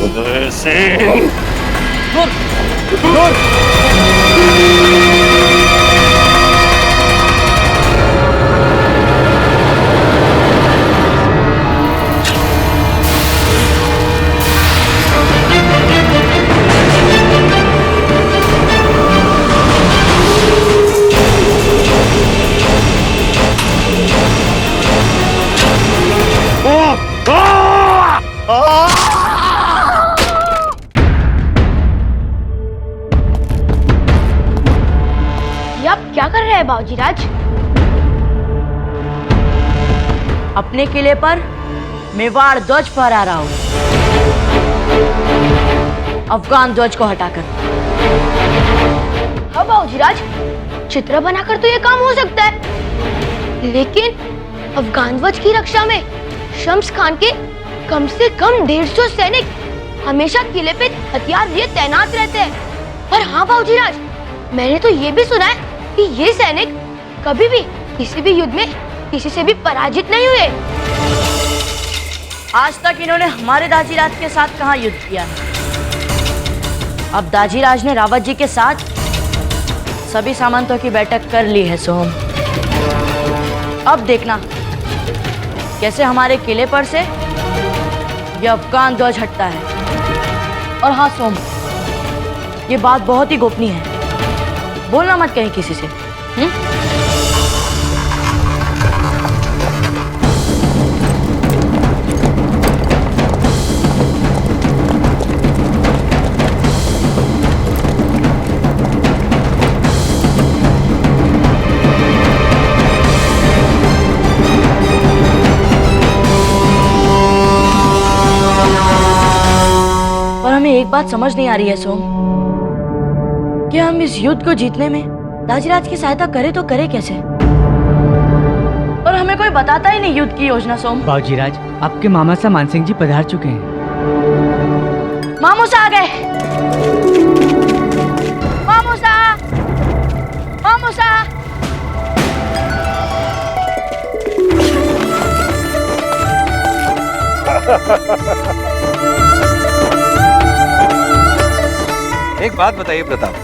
उदय सिंह। क्या कर रहे हैं बाबूजीराज? अपने किले पर मेवाड़ ध्वज फहरा रहा हूं, अफगान ध्वज को हटाकर। हाँ बाबूजीराज, चित्र बनाकर तो ये काम हो सकता है, लेकिन अफगान ध्वज की रक्षा में शम्स खान के कम से कम 150 सैनिक हमेशा किले पे हथियार लिए तैनात रहते हैं। और हाँ बाबूजीराज, मैंने तो ये भी सुना है कि ये सैनिक कभी भी किसी भी युद्ध में किसी से भी पराजित नहीं हुए। आज तक इन्होंने हमारे दाजीराज के साथ कहाँ युद्ध किया है। अब दाजीराज ने रावत जी के साथ सभी सामंतों की बैठक कर ली है सोम। अब देखना कैसे हमारे किले पर से यह अफगान ध्वज हटता है। और हाँ सोम, ये बात बहुत ही गोपनीय है, बोलना मत कहीं किसी से। पर हमें एक बात समझ नहीं आ रही है सोम, कि हम इस युद्ध को जीतने में दाजीराज की सहायता करें तो करें कैसे। और हमें कोई बताता ही नहीं युद्ध की योजना सोम। बाबूजीराज, आपके मामा सा मानसिंह जी पधार चुके हैं। मामूसा आ गए। मामूसा, मामूसा। एक बात बताइए प्रताप,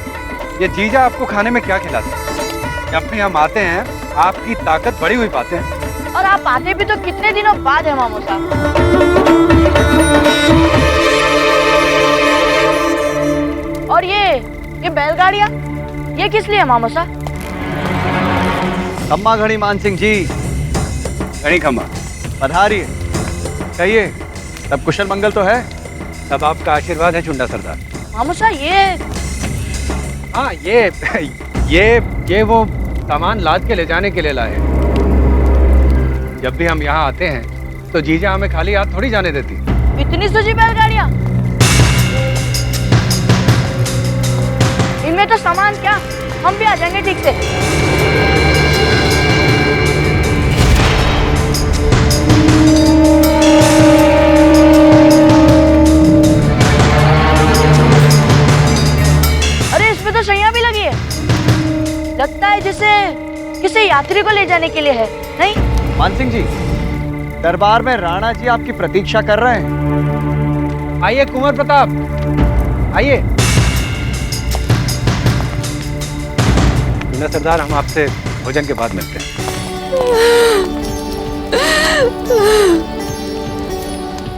ये जीजा आपको खाने में क्या खिलाते हैं? जब भी हम आते हैं आपकी ताकत बढ़ी हुई पाते हैं। और आप आते भी तो कितने दिनों बाद है मामूसा। और ये बैलगाड़ियाँ ये किस लिए मामूसा? खम्मा घड़ी मानसिंह जी। घड़ी खम्मा पधारिए, कहिए सब कुशल मंगल तो है? सब आपका आशीर्वाद है चुंडा सरदार। मामूसा ये हाँ, ये वो सामान लाद के ले जाने के लिए लाए हैं। जब भी हम यहाँ आते हैं तो जीजा हमें खाली हाथ थोड़ी जाने देती। इतनी सजी बैलगाड़ियाँ, इनमें तो सामान क्या, हम भी आ जाएंगे ठीक से। अरे इसमें तो शैया भी लगी है, लगता है जैसे किसी यात्री को ले जाने के लिए है, नहीं? मानसिंह जी, दरबार में राणा जी आपकी प्रतीक्षा कर रहे हैं। आइए कुंवर प्रताप, आइए। चुंडा सरदार, हम आपसे भोजन के बाद मिलते हैं।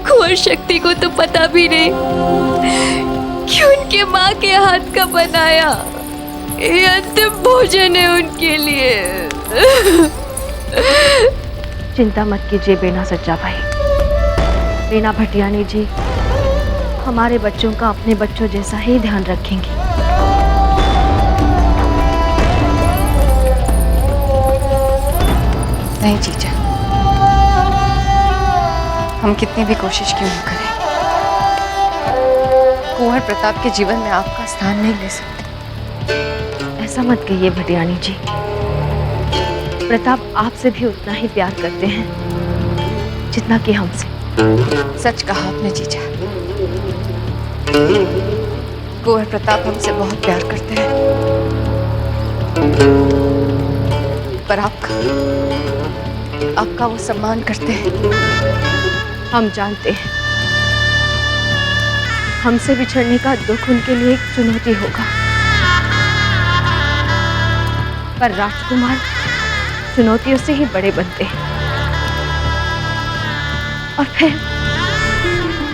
कुंवर शक्ति को तो पता भी नहीं कि उनके माँ के हाथ का बनाया ये अंतिम भोजन है उनके लिए। चिंता मत कीजिए बेना सच्चा भाई। बेना भटियानी जी हमारे बच्चों का अपने बच्चों जैसा ही ध्यान रखेंगी। नहीं जीजा, हम कितनी भी कोशिश क्यों न करें, कुंवर प्रताप के जीवन में आपका स्थान नहीं ले सकते। ऐसा मत कहिए भटियानी जी, प्रताप आपसे भी उतना ही प्यार करते हैं जितना कि हमसे। सच कहा आपने जीजा, कुंवर प्रताप हमसे बहुत प्यार करते हैं, पर आपका वो सम्मान करते हैं। हम जानते हैं, हमसे बिछड़ने का दुख उनके लिए एक चुनौती होगा, पर राजकुमार चुनौतियों से ही बड़े बनते हैं। और फिर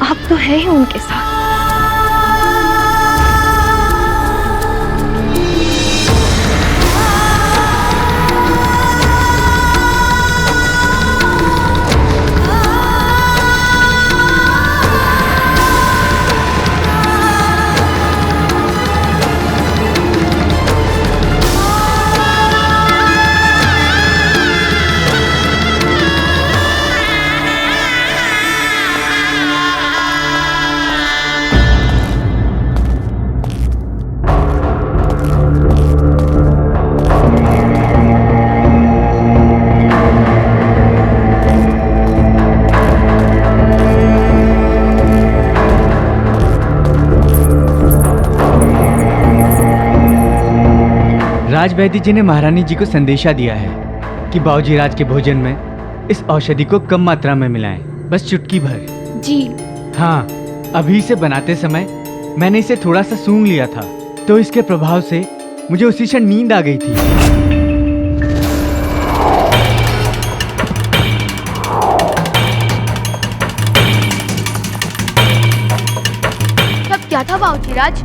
आप तो है ही उनके साथ। राज वैद्य जी ने महारानी जी को संदेशा दिया है कि बाबूजी राज के भोजन में इस औषधि को कम मात्रा में मिलाएं, बस चुटकी भर। जी। हाँ, अभी इसे बनाते समय मैंने इसे थोड़ा सा सूंघ लिया था, तो इसके प्रभाव से मुझे उसी क्षण नींद आ गई थी। सब क्या था बाबूजी राज?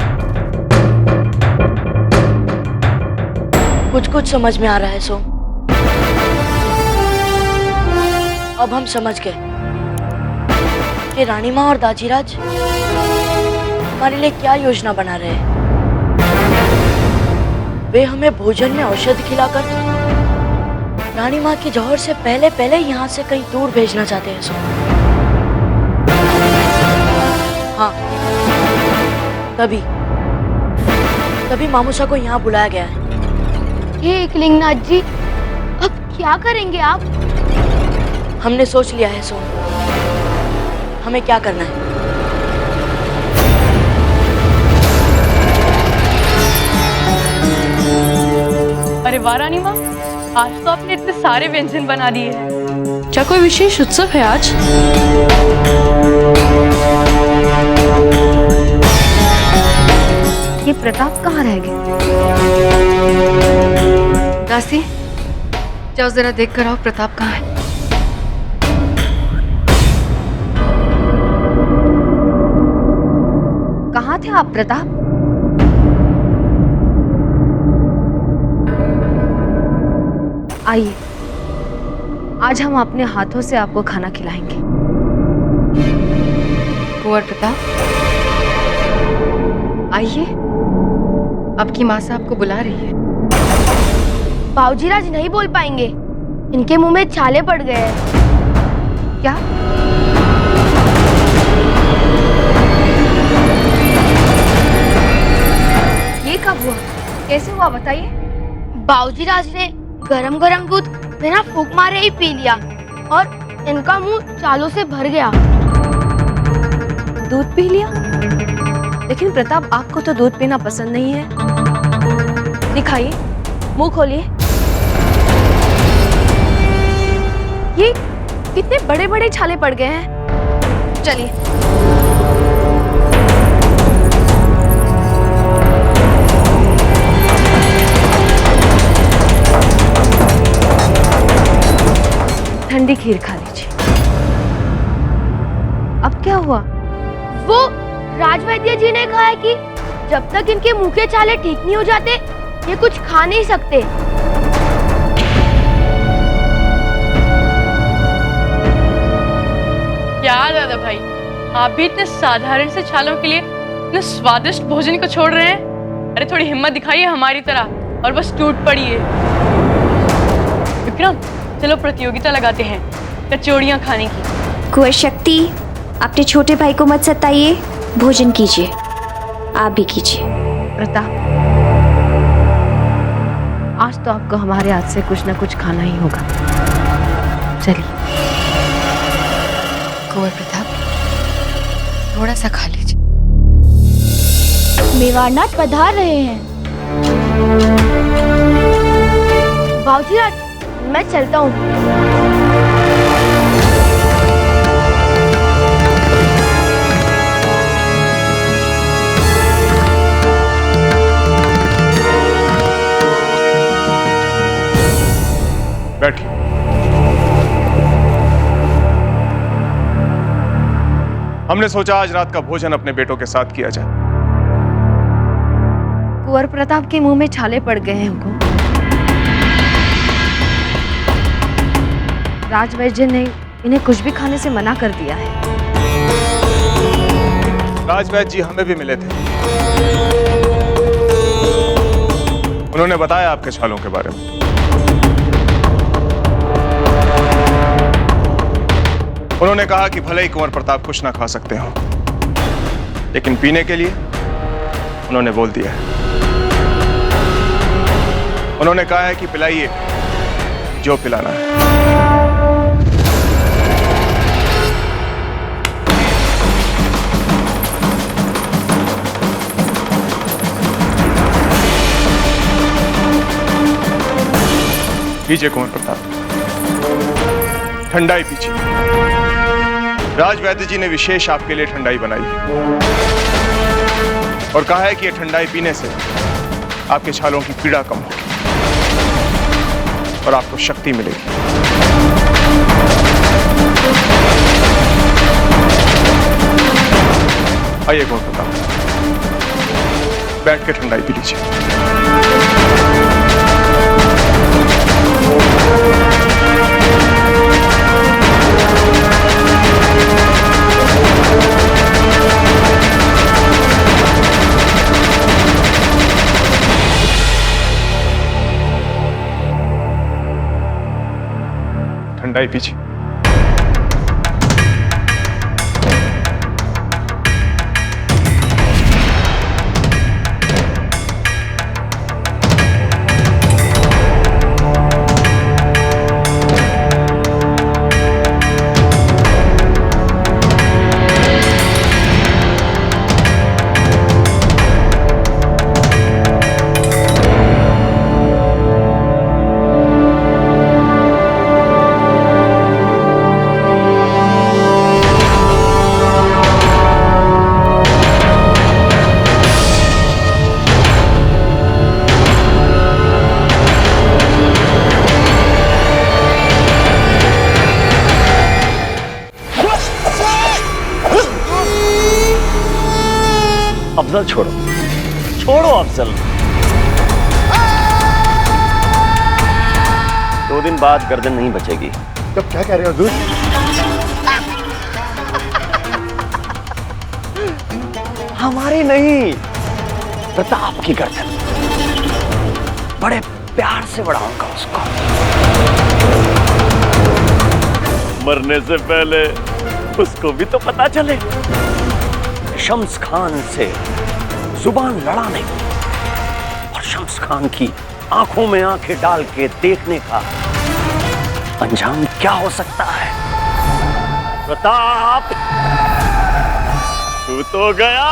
कुछ कुछ समझ में आ रहा है सोम। अब हम समझ गए कि रानी माँ और दाजीराज हमारे लिए क्या योजना बना रहे हैं। वे हमें भोजन में औषधि खिलाकर रानी माँ के जौहर से पहले पहले यहाँ से कहीं दूर भेजना चाहते हैं सोम। हाँ, तभी मामूसा को यहाँ बुलाया गया है। हे एकलिंगनाथ जी, अब क्या करेंगे आप? हमने सोच लिया है सोम, हमें क्या करना है। अरे वाह रानी माँ, आज तो आपने इतने सारे व्यंजन बना दिए हैं। क्या कोई विशेष उत्सव है आज? ये प्रताप कहाँ रह गए? दासी, जाओ जरा देख कर आओ प्रताप कहाँ है। कहाँ थे आप प्रताप? आइए, आज हम अपने हाथों से आपको खाना खिलाएंगे। कुंवर प्रताप, आइए, आपकी माँ से आपको बुला रही है। बाबूजी राज नहीं बोल पाएंगे, इनके मुंह में छाले पड़ गए हैं। क्या? ये कब हुआ? कैसे हुआ बताइए? बाबूजी राज ने गरम गरम दूध बिना फूंक मारे ही पी लिया और इनका मुंह छालों से भर गया। दूध पी लिया? लेकिन प्रताप, आपको तो दूध पीना पसंद नहीं है। दिखाइए, मुंह खोलिए। ये कितने बड़े बड़े छाले पड़ गए हैं। चलिए। ठंडी खीर खा लीजिए। अब क्या हुआ? वो राजवैद्य जी ने कहा है कि जब तक इनके मुंह के छाले ठीक नहीं हो जाते, ये कुछ खा नहीं सकते। क्या दादा भाई, आप भी इतने साधारण से छालों के लिए इतने स्वादिष्ट भोजन को छोड़ रहे हैं? अरे थोड़ी हिम्मत दिखाइए हमारी तरह और बस टूट पड़िए। विक्रम, चलो प्रतियोगिता लगाते हैं कचौड़ियाँ खाने की। कुंवर शक्ति, अपने छोटे भाई को मत सताइए, भोजन कीजिए। आप भी कीजिए। प्रताप, आज तो आपको हमारे हाथ से कुछ ना कुछ खाना ही होगा। चलिए। कुंवर प्रताप, थोड़ा सा खा लीजिए। मेवाड़नाथ पधार रहे हैं। बाबूजी राज, मैं चलता हूँ। हमने सोचा आज रात का भोजन अपने बेटों के साथ किया जाए। कुंवर प्रताप के मुंह में छाले पड़ गए हैं हुकुम। राजवैद्य ने इन्हें कुछ भी खाने से मना कर दिया है। राजवैद्य जी हमें भी मिले थे, उन्होंने बताया आपके छालों के बारे में। उन्होंने कहा कि भले ही कुंवर प्रताप कुछ ना खा सकते हो, लेकिन पीने के लिए उन्होंने बोल दिया है। उन्होंने कहा है कि पिलाइए जो पिलाना है। पीछे कुंवर प्रताप, ठंडाई पीछे। राजवैद्य जी ने विशेष आपके लिए ठंडाई बनाई है और कहा है कि यह ठंडाई पीने से आपके छालों की पीड़ा कम होगी और आपको शक्ति मिलेगी। आइए कुंवर प्रताप, बैठ के ठंडाई पी लीजिए। ठंडाई पीछे। अफजल छोड़ो, छोड़ो अफजल। 2 दिन बाद गर्दन नहीं बचेगी। तब क्या कह रहे हो हुजूर? हमारी नहीं, प्रताप की गर्दन। बड़े प्यार से बढ़ाऊंगा उसको। मरने से पहले उसको भी तो पता चले शम्स खान से जुबान लड़ा नहीं और शम्स खान की आंखों में आंखें डाल के देखने का अंजाम क्या हो सकता है। प्रताप, तू तो गया।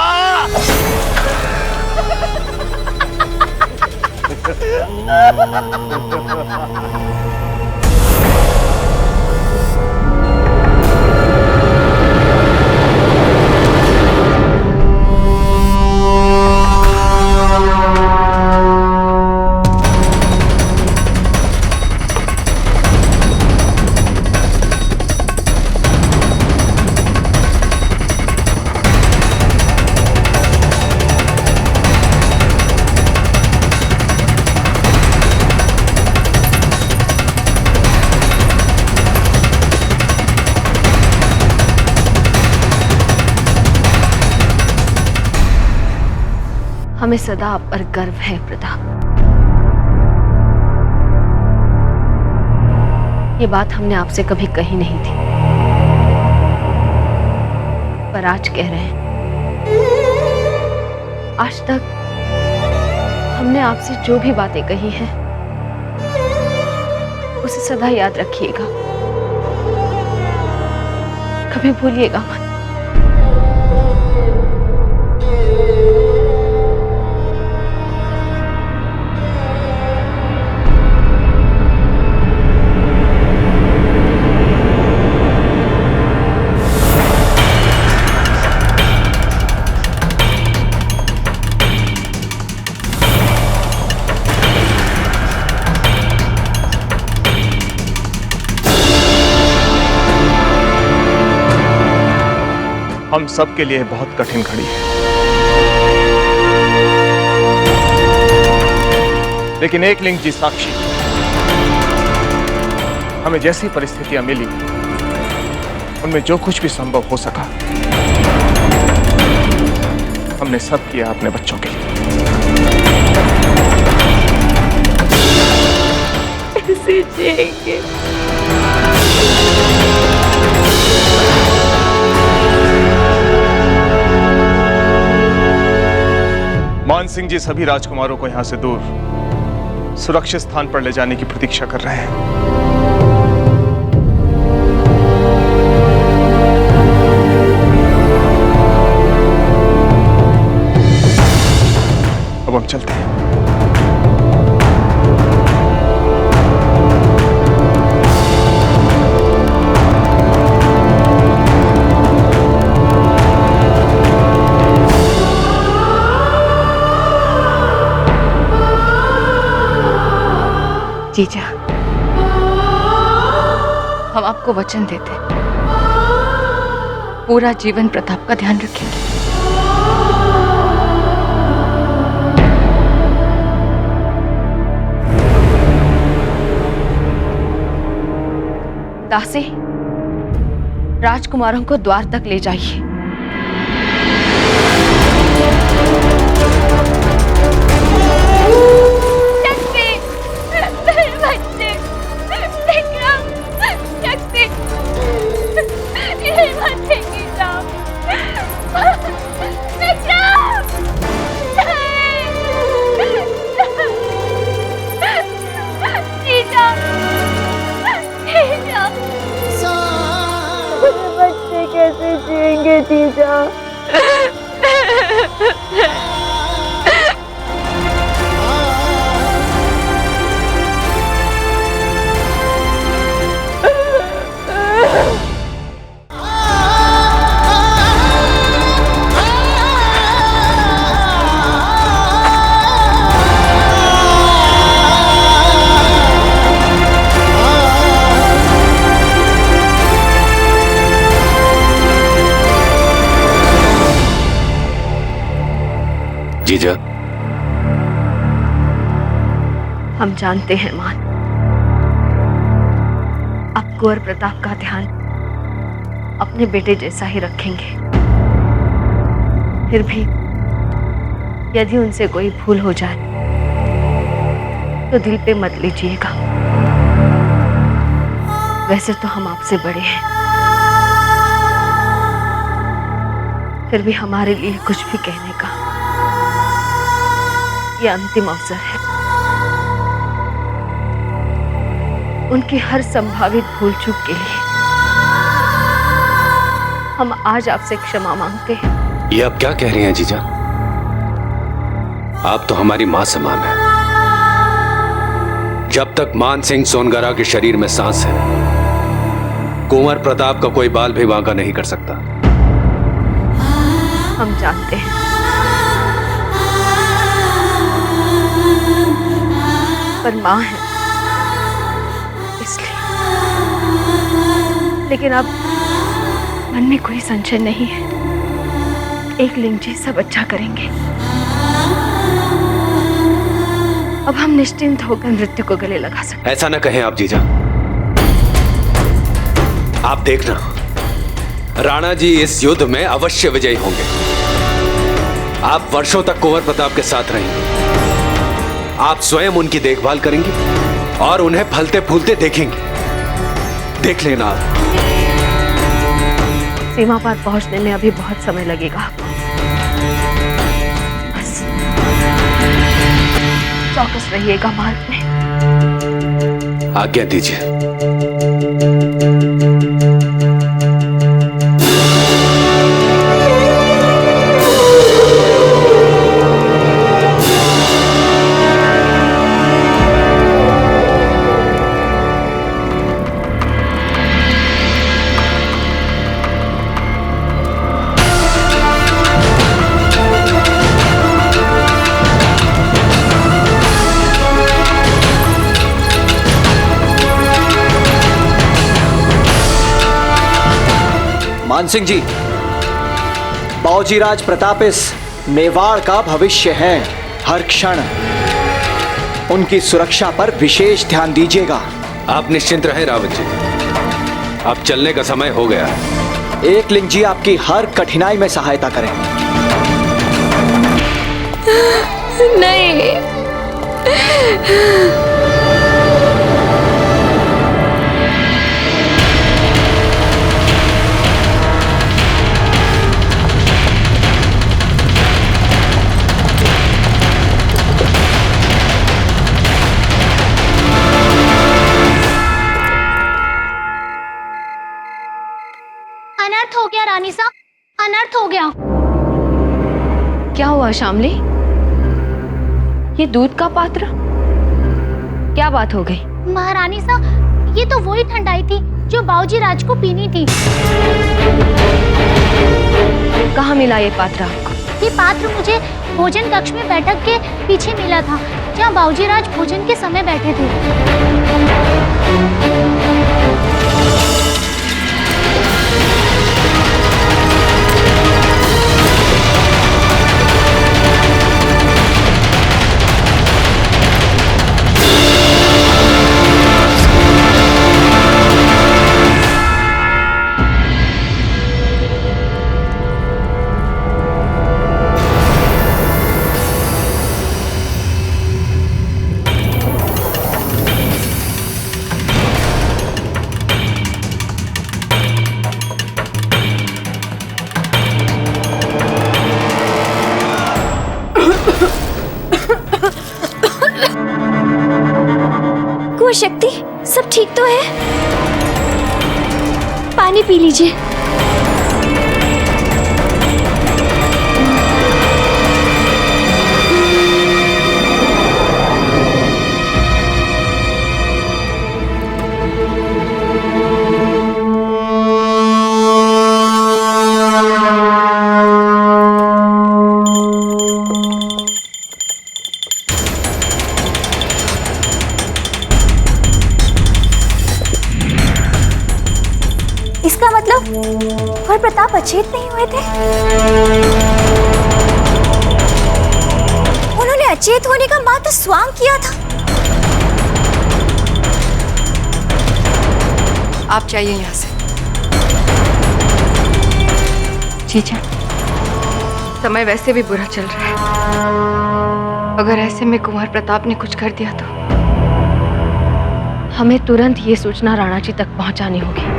हमें सदा आप पर गर्व है प्रताप। ये बात हमने आपसे कभी कही नहीं थी, पर आज कह रहे हैं। आज तक हमने आपसे जो भी बातें कही हैं, उसे सदा याद रखिएगा, कभी भूलिएगा मत। हम सब के लिए बहुत कठिन घड़ी है, लेकिन एक लिंग जी साक्षी, हमें जैसी परिस्थितियां मिली उनमें जो कुछ भी संभव हो सका हमने सब किया अपने बच्चों के लिए। ऐसे जिएंगे। मान सिंह जी सभी राजकुमारों को यहां से दूर सुरक्षित स्थान पर ले जाने की प्रतीक्षा कर रहे हैं। अब हम चलते हैं। जीजा, हम आपको वचन देते हैं, पूरा जीवन प्रताप का ध्यान रखेंगे। दासी, राजकुमारों को द्वार तक ले जाइए। बच्चे कैसे जिएंगे जीजा? जीजा, हम जानते हैं मान, आप कुंवर प्रताप का ध्यान अपने बेटे जैसा ही रखेंगे। फिर भी यदि उनसे कोई भूल हो जाए तो दिल पे मत लीजिएगा। वैसे तो हम आपसे बड़े हैं, फिर भी हमारे लिए कुछ भी कहने का ये अंतिम अवसर है। उनकी हर संभावित भूल चूक के लिए हम आज आपसे क्षमा मांगते हैं। ये आप क्या कह रही हैं जीजा? आप तो हमारी मां समान है। जब तक मान सिंह सोनगरा के शरीर में सांस है, कुंवर प्रताप का कोई बाल भी वांका नहीं कर सकता। हम जानते हैं, पर मां है इसलिए। लेकिन अब मन में कोई संशय नहीं है, एक लिंग जी सब अच्छा करेंगे। अब हम निश्चिंत होकर मृत्यु को गले लगा सकते। ऐसा न कहें आप जीजा। आप देखना, राणा जी इस युद्ध में अवश्य विजयी होंगे। आप वर्षों तक कुंवर प्रताप के साथ रहेंगे, आप स्वयं उनकी देखभाल करेंगे और उन्हें फलते फूलते देखेंगे। देख लेना आप। सीमा पार पहुंचने में अभी बहुत समय लगेगा। बस चौकस रहिएगा मार्ग में। आज्ञा दीजिए। मान सिंह जी, बावजीराज प्रताप इस मेवाड़ का भविष्य हैं। हर क्षण उनकी सुरक्षा पर विशेष ध्यान दीजिएगा। आप निश्चिंत रहें रावत जी, अब चलने का समय हो गया है। एकलिंग जी आपकी हर कठिनाई में सहायता करें। नहीं, अनर्थ हो गया रानी साहब, अनर्थ हो गया। क्या हुआ शामली? ये दूध का पात्र? क्या बात हो गई? महारानी साहब, ये तो वही ठंडाई थी जो बावजीराज को पीनी थी। कहाँ मिला ये पात्र आपको? ये पात्र मुझे भोजन कक्ष में बैठक के पीछे मिला था, जहाँ बावजीराज भोजन के समय बैठे थे। कुंवर शक्ति, सब ठीक तो है? पानी पी लीजिए। इसका मतलब कुंवर प्रताप अचेत नहीं हुए थे? उन्होंने अचेत होने का मात्र स्वांग किया था। आप चाहिए यहाँ से। जीजा, समय वैसे भी बुरा चल रहा है। अगर ऐसे में कुंवर प्रताप ने कुछ कर दिया तो हमें तुरंत ये सूचना राणा जी तक पहुंचानी होगी।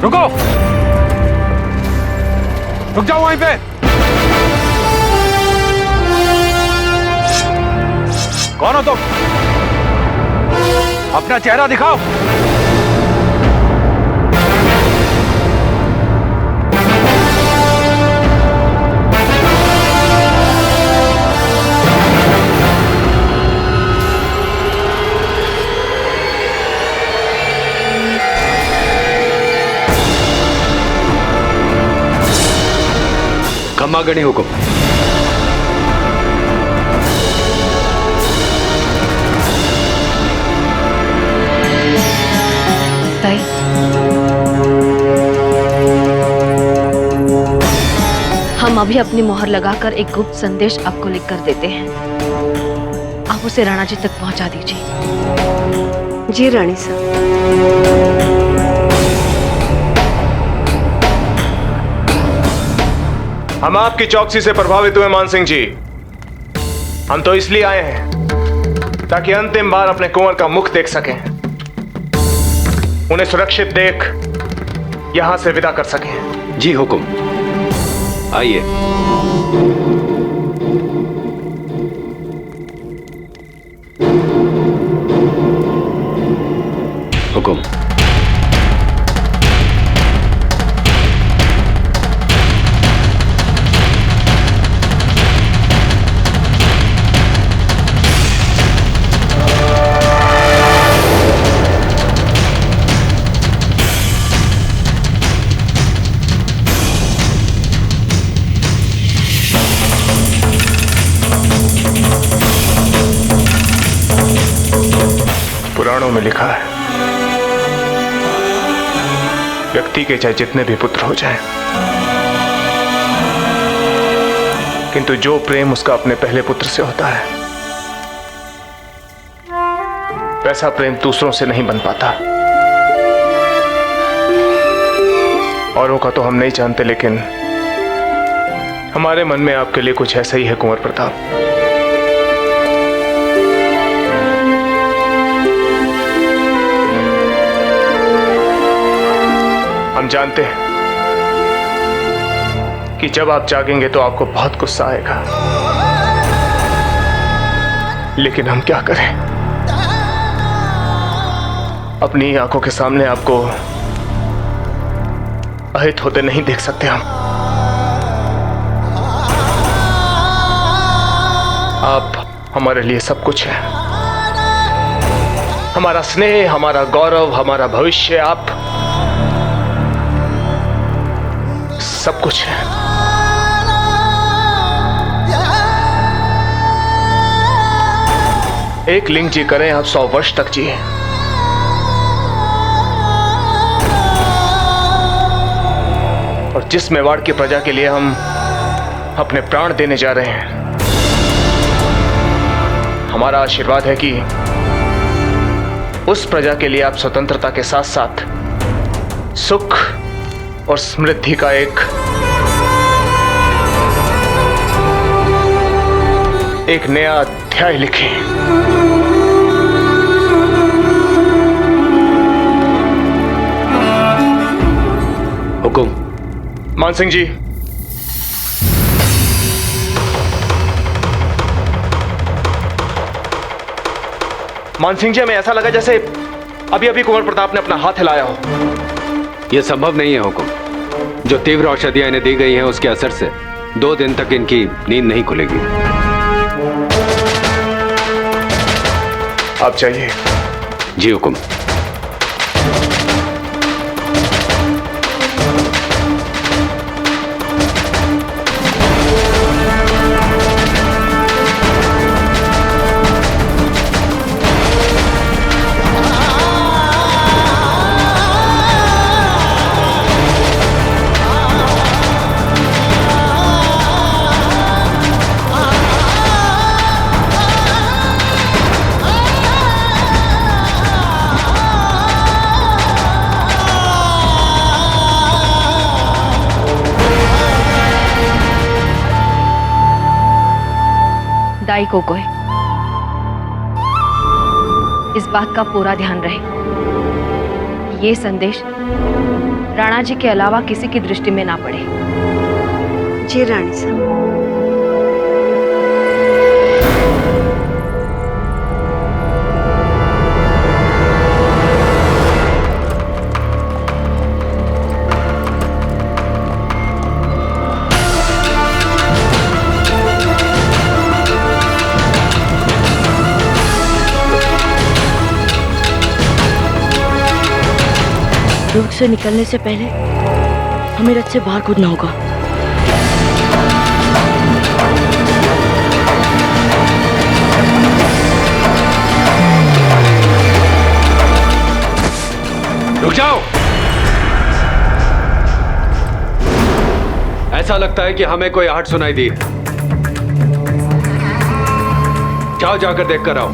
रुको, रुक जाओ वहीं पे। कौन हो तुम? अपना चेहरा दिखाओ। खम्मा गणी हुकुम। ताई, हम अभी अपनी मोहर लगाकर एक गुप्त संदेश आपको लिखकर देते हैं। आप उसे राणा जी तक पहुंचा दीजिए। जी रानी साहब। हम आपकी चौकसी से प्रभावित हुए मान सिंह जी। हम तो इसलिए आए हैं ताकि अंतिम बार अपने कुंवर का मुख देख सकें, उन्हें सुरक्षित देख यहां से विदा कर सकें। जी हुकुम, आइए। हुकुम। पुराणों में लिखा है, व्यक्ति के चाहे जितने भी पुत्र हो जाएं, किंतु जो प्रेम उसका अपने पहले पुत्र से होता है, वैसा प्रेम दूसरों से नहीं बन पाता। औरों का तो हम नहीं जानते, लेकिन हमारे मन में आपके लिए कुछ ऐसा ही है कुंवर प्रताप। हम जानते हैं कि जब आप जागेंगे तो आपको बहुत गुस्सा आएगा, लेकिन हम क्या करें, अपनी आंखों के सामने आपको अहित होते नहीं देख सकते हम। आप हमारे लिए सब कुछ है, हमारा स्नेह, हमारा गौरव, हमारा भविष्य, आप सब कुछ है। एक लिंग जी करें आप 100 वर्ष तक जिए, और जिस मेवाड़ की प्रजा के लिए हम अपने प्राण देने जा रहे हैं, हमारा आशीर्वाद है कि उस प्रजा के लिए आप स्वतंत्रता के साथ साथ सुख और समृद्धि का एक नया अध्याय लिखें। हुकुम। मान सिंह जी, मान सिंह जी, हमें ऐसा लगा जैसे अभी अभी कुंवर प्रताप ने अपना हाथ हिलाया हो। यह संभव नहीं है हुकुम। जो तीव्र औषधियां इन्हें दी गई हैं उसके असर से 2 दिन तक इनकी नींद नहीं खुलेगी। आप जाइए। जी हुकुम। दाई कोकोय, इस बात का पूरा ध्यान रहे, ये संदेश राणा जी के अलावा किसी की दृष्टि में ना पड़े। जी रानी साहब। दुर्ग से निकलने से पहले हमें रथ से बाहर कूदना होगा। रुक जाओ। ऐसा लगता है कि हमें कोई आहट सुनाई दी है। जाओ, जाकर देख कर आओ।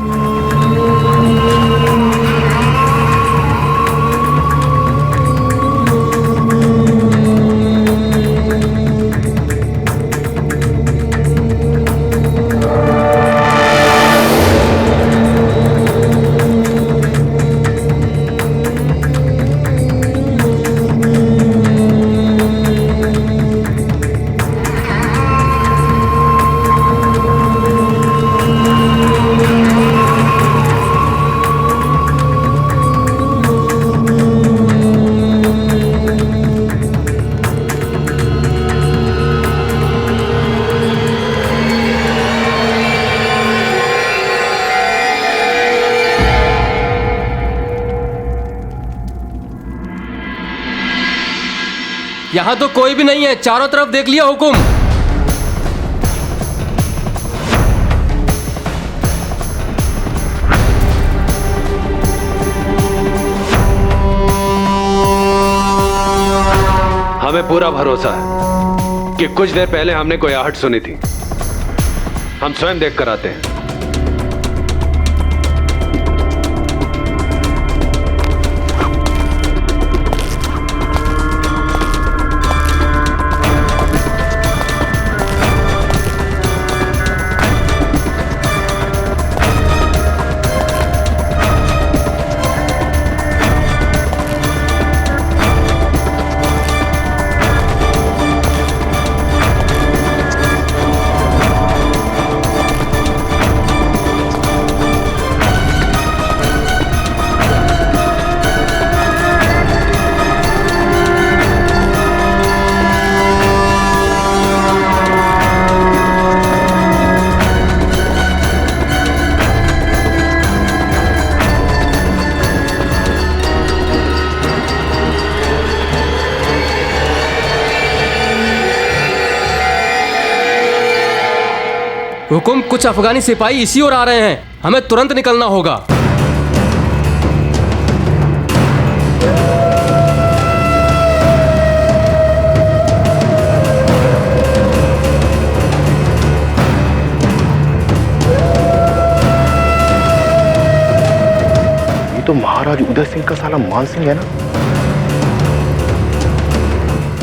यहाँ तो कोई भी नहीं है, चारों तरफ देख लिया हुकुम। हमें पूरा भरोसा है कि कुछ देर पहले हमने कोई आहट सुनी थी। हम स्वयं देख कर आते हैं। हुकुम, कुछ अफगानी सिपाही इसी ओर आ रहे हैं, हमें तुरंत निकलना होगा। ये तो महाराज उदय सिंह का साला मान सिंह है ना।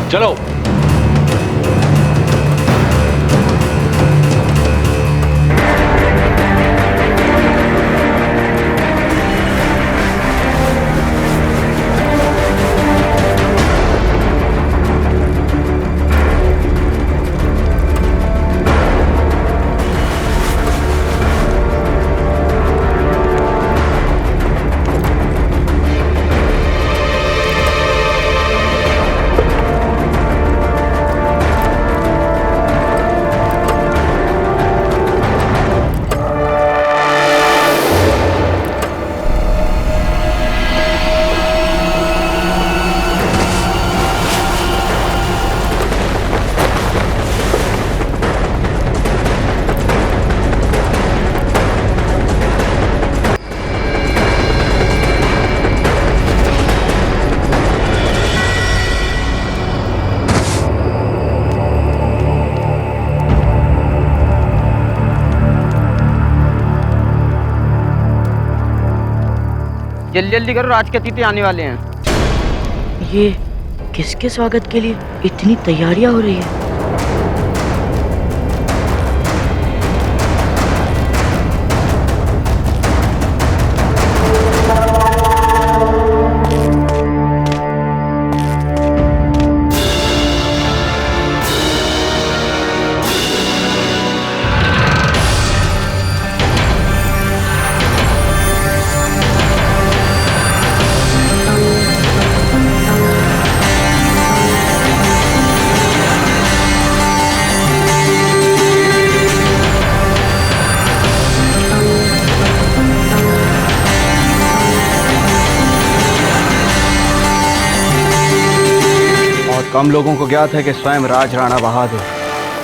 चलो। जल्दी जल्दी करो, राज के अतिथि आने वाले हैं। ये किसके स्वागत के लिए इतनी तैयारियां हो रही है? कम लोगों को ज्ञात है कि स्वयं राज राणा बहादुर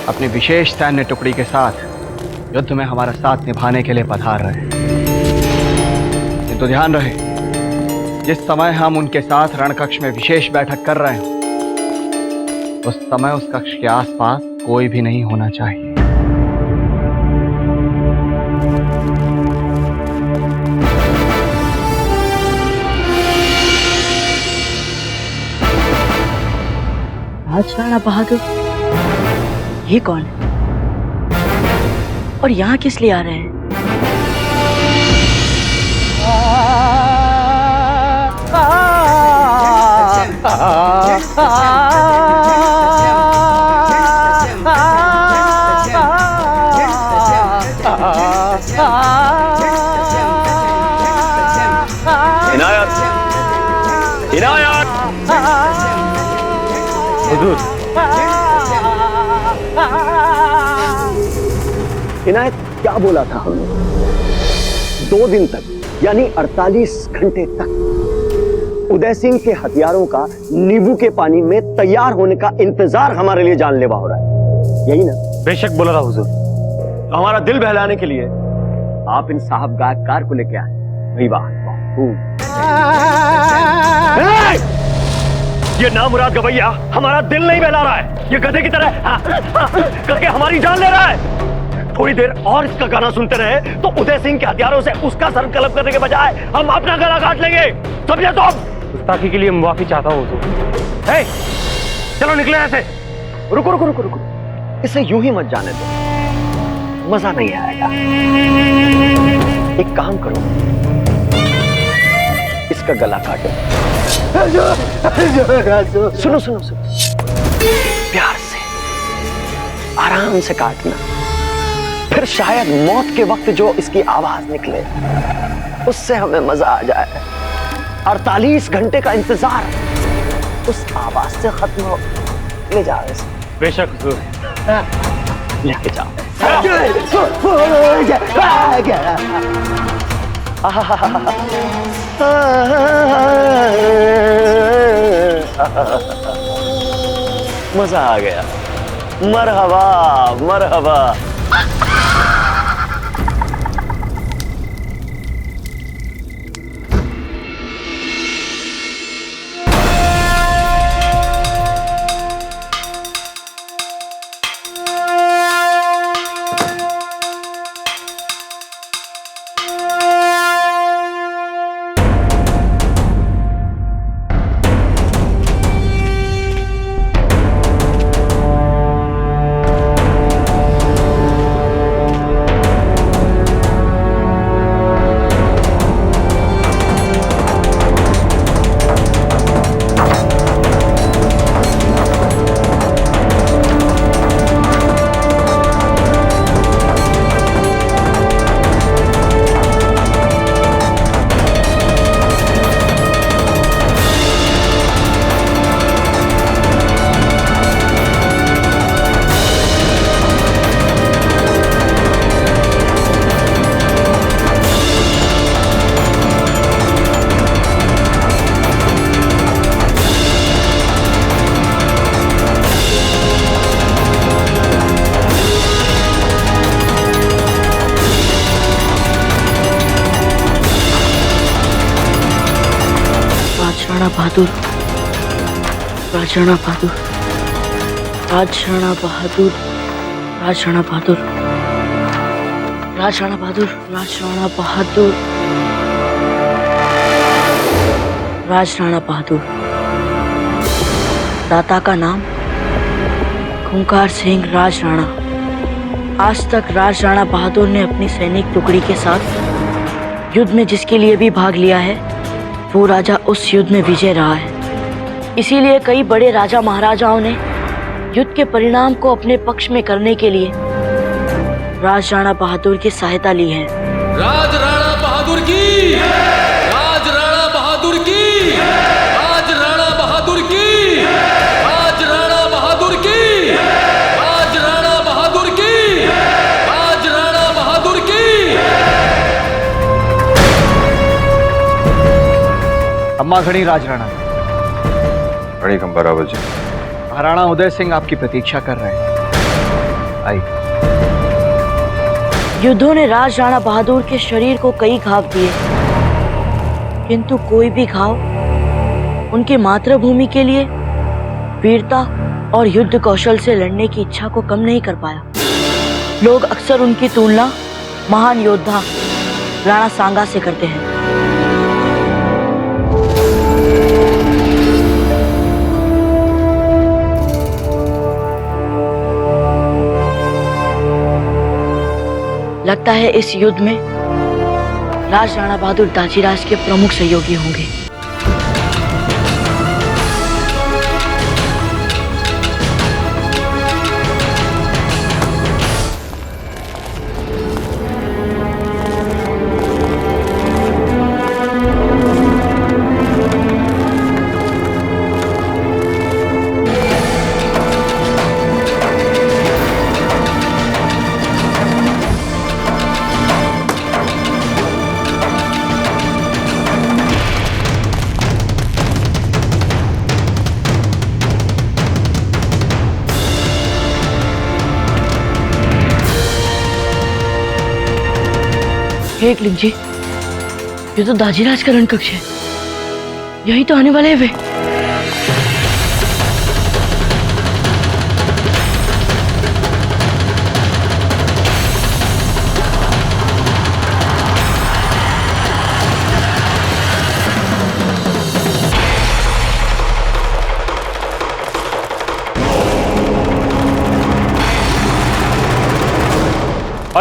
अपनी विशेष सैन्य टुकड़ी के साथ युद्ध में हमारा साथ निभाने के लिए पधार रहे हैं। किंतु ध्यान रहे, जिस समय हम उनके साथ रणकक्ष में विशेष बैठक कर रहे हैं, उस समय उस कक्ष के आसपास कोई भी नहीं होना चाहिए। राज राणा बहादुर, ये कौन है और यहाँ किस लिए आ रहे हैं? इनायत, इनायत। हुजूर। इनायत, क्या बोला था हमने? 2 दिन तक यानी 48 घंटे तक उदय सिंह के हथियारों का नींबू के पानी में तैयार होने का इंतजार हमारे लिए जानलेवा हो रहा है, यही ना? बेशक बोला था हुजूर। तो हमारा दिल बहलाने के लिए आप इन साहब गायककार को लेके आए। वही बात। ये नामुराद गवैया हमारा दिल नहीं बहला रहा है, ये गधे की तरह करके हमारी जान ले रहा है। थोड़ी देर और इसका गाना सुनते रहे तो उदय सिंह के हथियारों से उसका सर कलम करने के बजाय हम अपना गला काट लेंगे। समझे तो? गुस्ताखी के लिए माफी चाहता हूँ। चलो निकले ऐसे। रुको रुको रुको रुको, इसे यूं ही मत जाने दो, मजा नहीं आएगा। एक काम करो, इसका गला काटो। सुनो सुनो सुनो, प्यार से आराम से काटना, फिर शायद मौत के वक्त जो इसकी आवाज निकले उससे हमें मजा आ जाए। 48 घंटे का इंतजार उस आवाज से खत्म हो। ले जाओ इसे। बेशक लेके जाओ। मजा आ गया। मरहबा मरहबा। राजराणा बहादुर, राजराणा बहादुर, राजराणा बहादुर, राजराणा बहादुर, राजराणा बहादुर, राजराणा बहादुर, राजराणा बहादुर। दाता का नाम खूंखार सिंह राजराणा। आज तक राजराणा बहादुर ने अपनी सैनिक टुकड़ी के साथ युद्ध में जिसके लिए भी भाग लिया है वो राजा उस युद्ध में विजय रहा है। इसीलिए कई बड़े राजा महाराजाओं ने युद्ध के परिणाम को अपने पक्ष में करने के लिए राजराणा बहादुर की सहायता ली है। राजराणा बहादुर की, राजराणा बहादुर की, राजराणा बहादुर की, राजराणा बहादुर की, राजराणा बहादुर की, राजराणा बहादुर की। अम्मा खड़ी राजराणा। बड़ी कंबरावल जी। महाराणा उदय सिंह आपकी प्रतीक्षा कर रहे हैं। आइए। युद्धों ने राजराणा बहादुर के शरीर को कई घाव दिए, किंतु कोई भी घाव उनकी मातृभूमि के लिए वीरता और युद्ध कौशल से लड़ने की इच्छा को कम नहीं कर पाया। लोग अक्सर उनकी तुलना महान योद्धा राणा सांगा से करते हैं। लगता है इस युद्ध में राजराणा बहादुर दाजीराज के प्रमुख सहयोगी होंगे। एकलिंग जी, ये तो दाजीराज का रणकक्ष है। यही तो आने वाले हैं वे।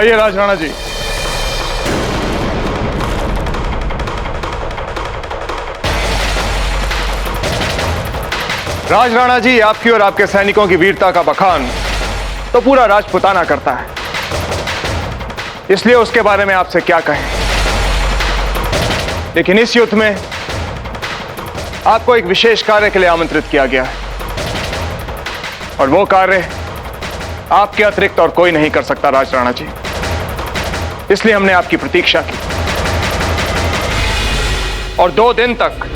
आइए राजराणा जी। राजराणा जी, आपकी और आपके सैनिकों की वीरता का बखान तो पूरा राजपुताना करता है, इसलिए उसके बारे में आपसे क्या कहें। लेकिन इस युद्ध में आपको एक विशेष कार्य के लिए आमंत्रित किया गया है, और वो कार्य आपके अतिरिक्त और कोई नहीं कर सकता राजराणा जी। इसलिए हमने आपकी प्रतीक्षा की और 2 दिन तक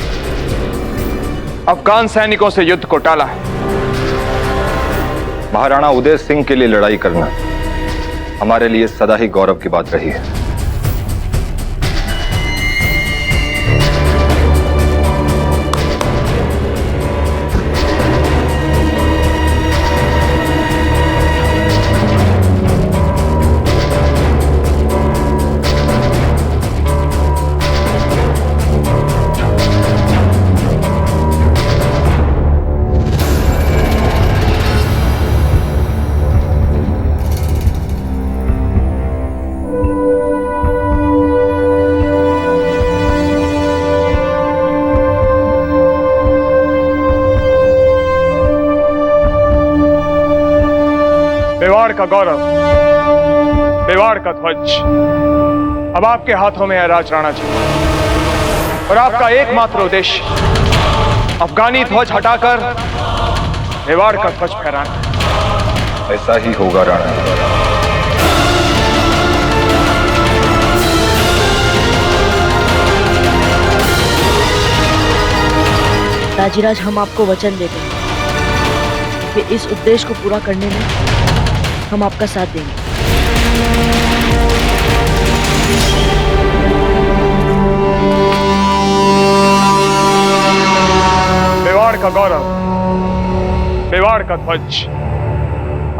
अफगान सैनिकों से युद्ध को टाला है। महाराणा उदय सिंह के लिए लड़ाई करना हमारे लिए सदा ही गौरव की बात रही है। मेवाड़ का गौरव, मेवाड़ का ध्वज अब आपके हाथों में है राजराणा जी, और आपका एकमात्र उद्देश्य अफगानी ध्वज हटाकर मेवाड़ का ध्वज फहराना। ऐसा ही होगा राणा। दाजीराज, हम आपको वचन देते हैं कि इस उद्देश्य को पूरा करने में हम आपका साथ देंगे। मेवाड़ का गौरव, मेवाड़ का ध्वज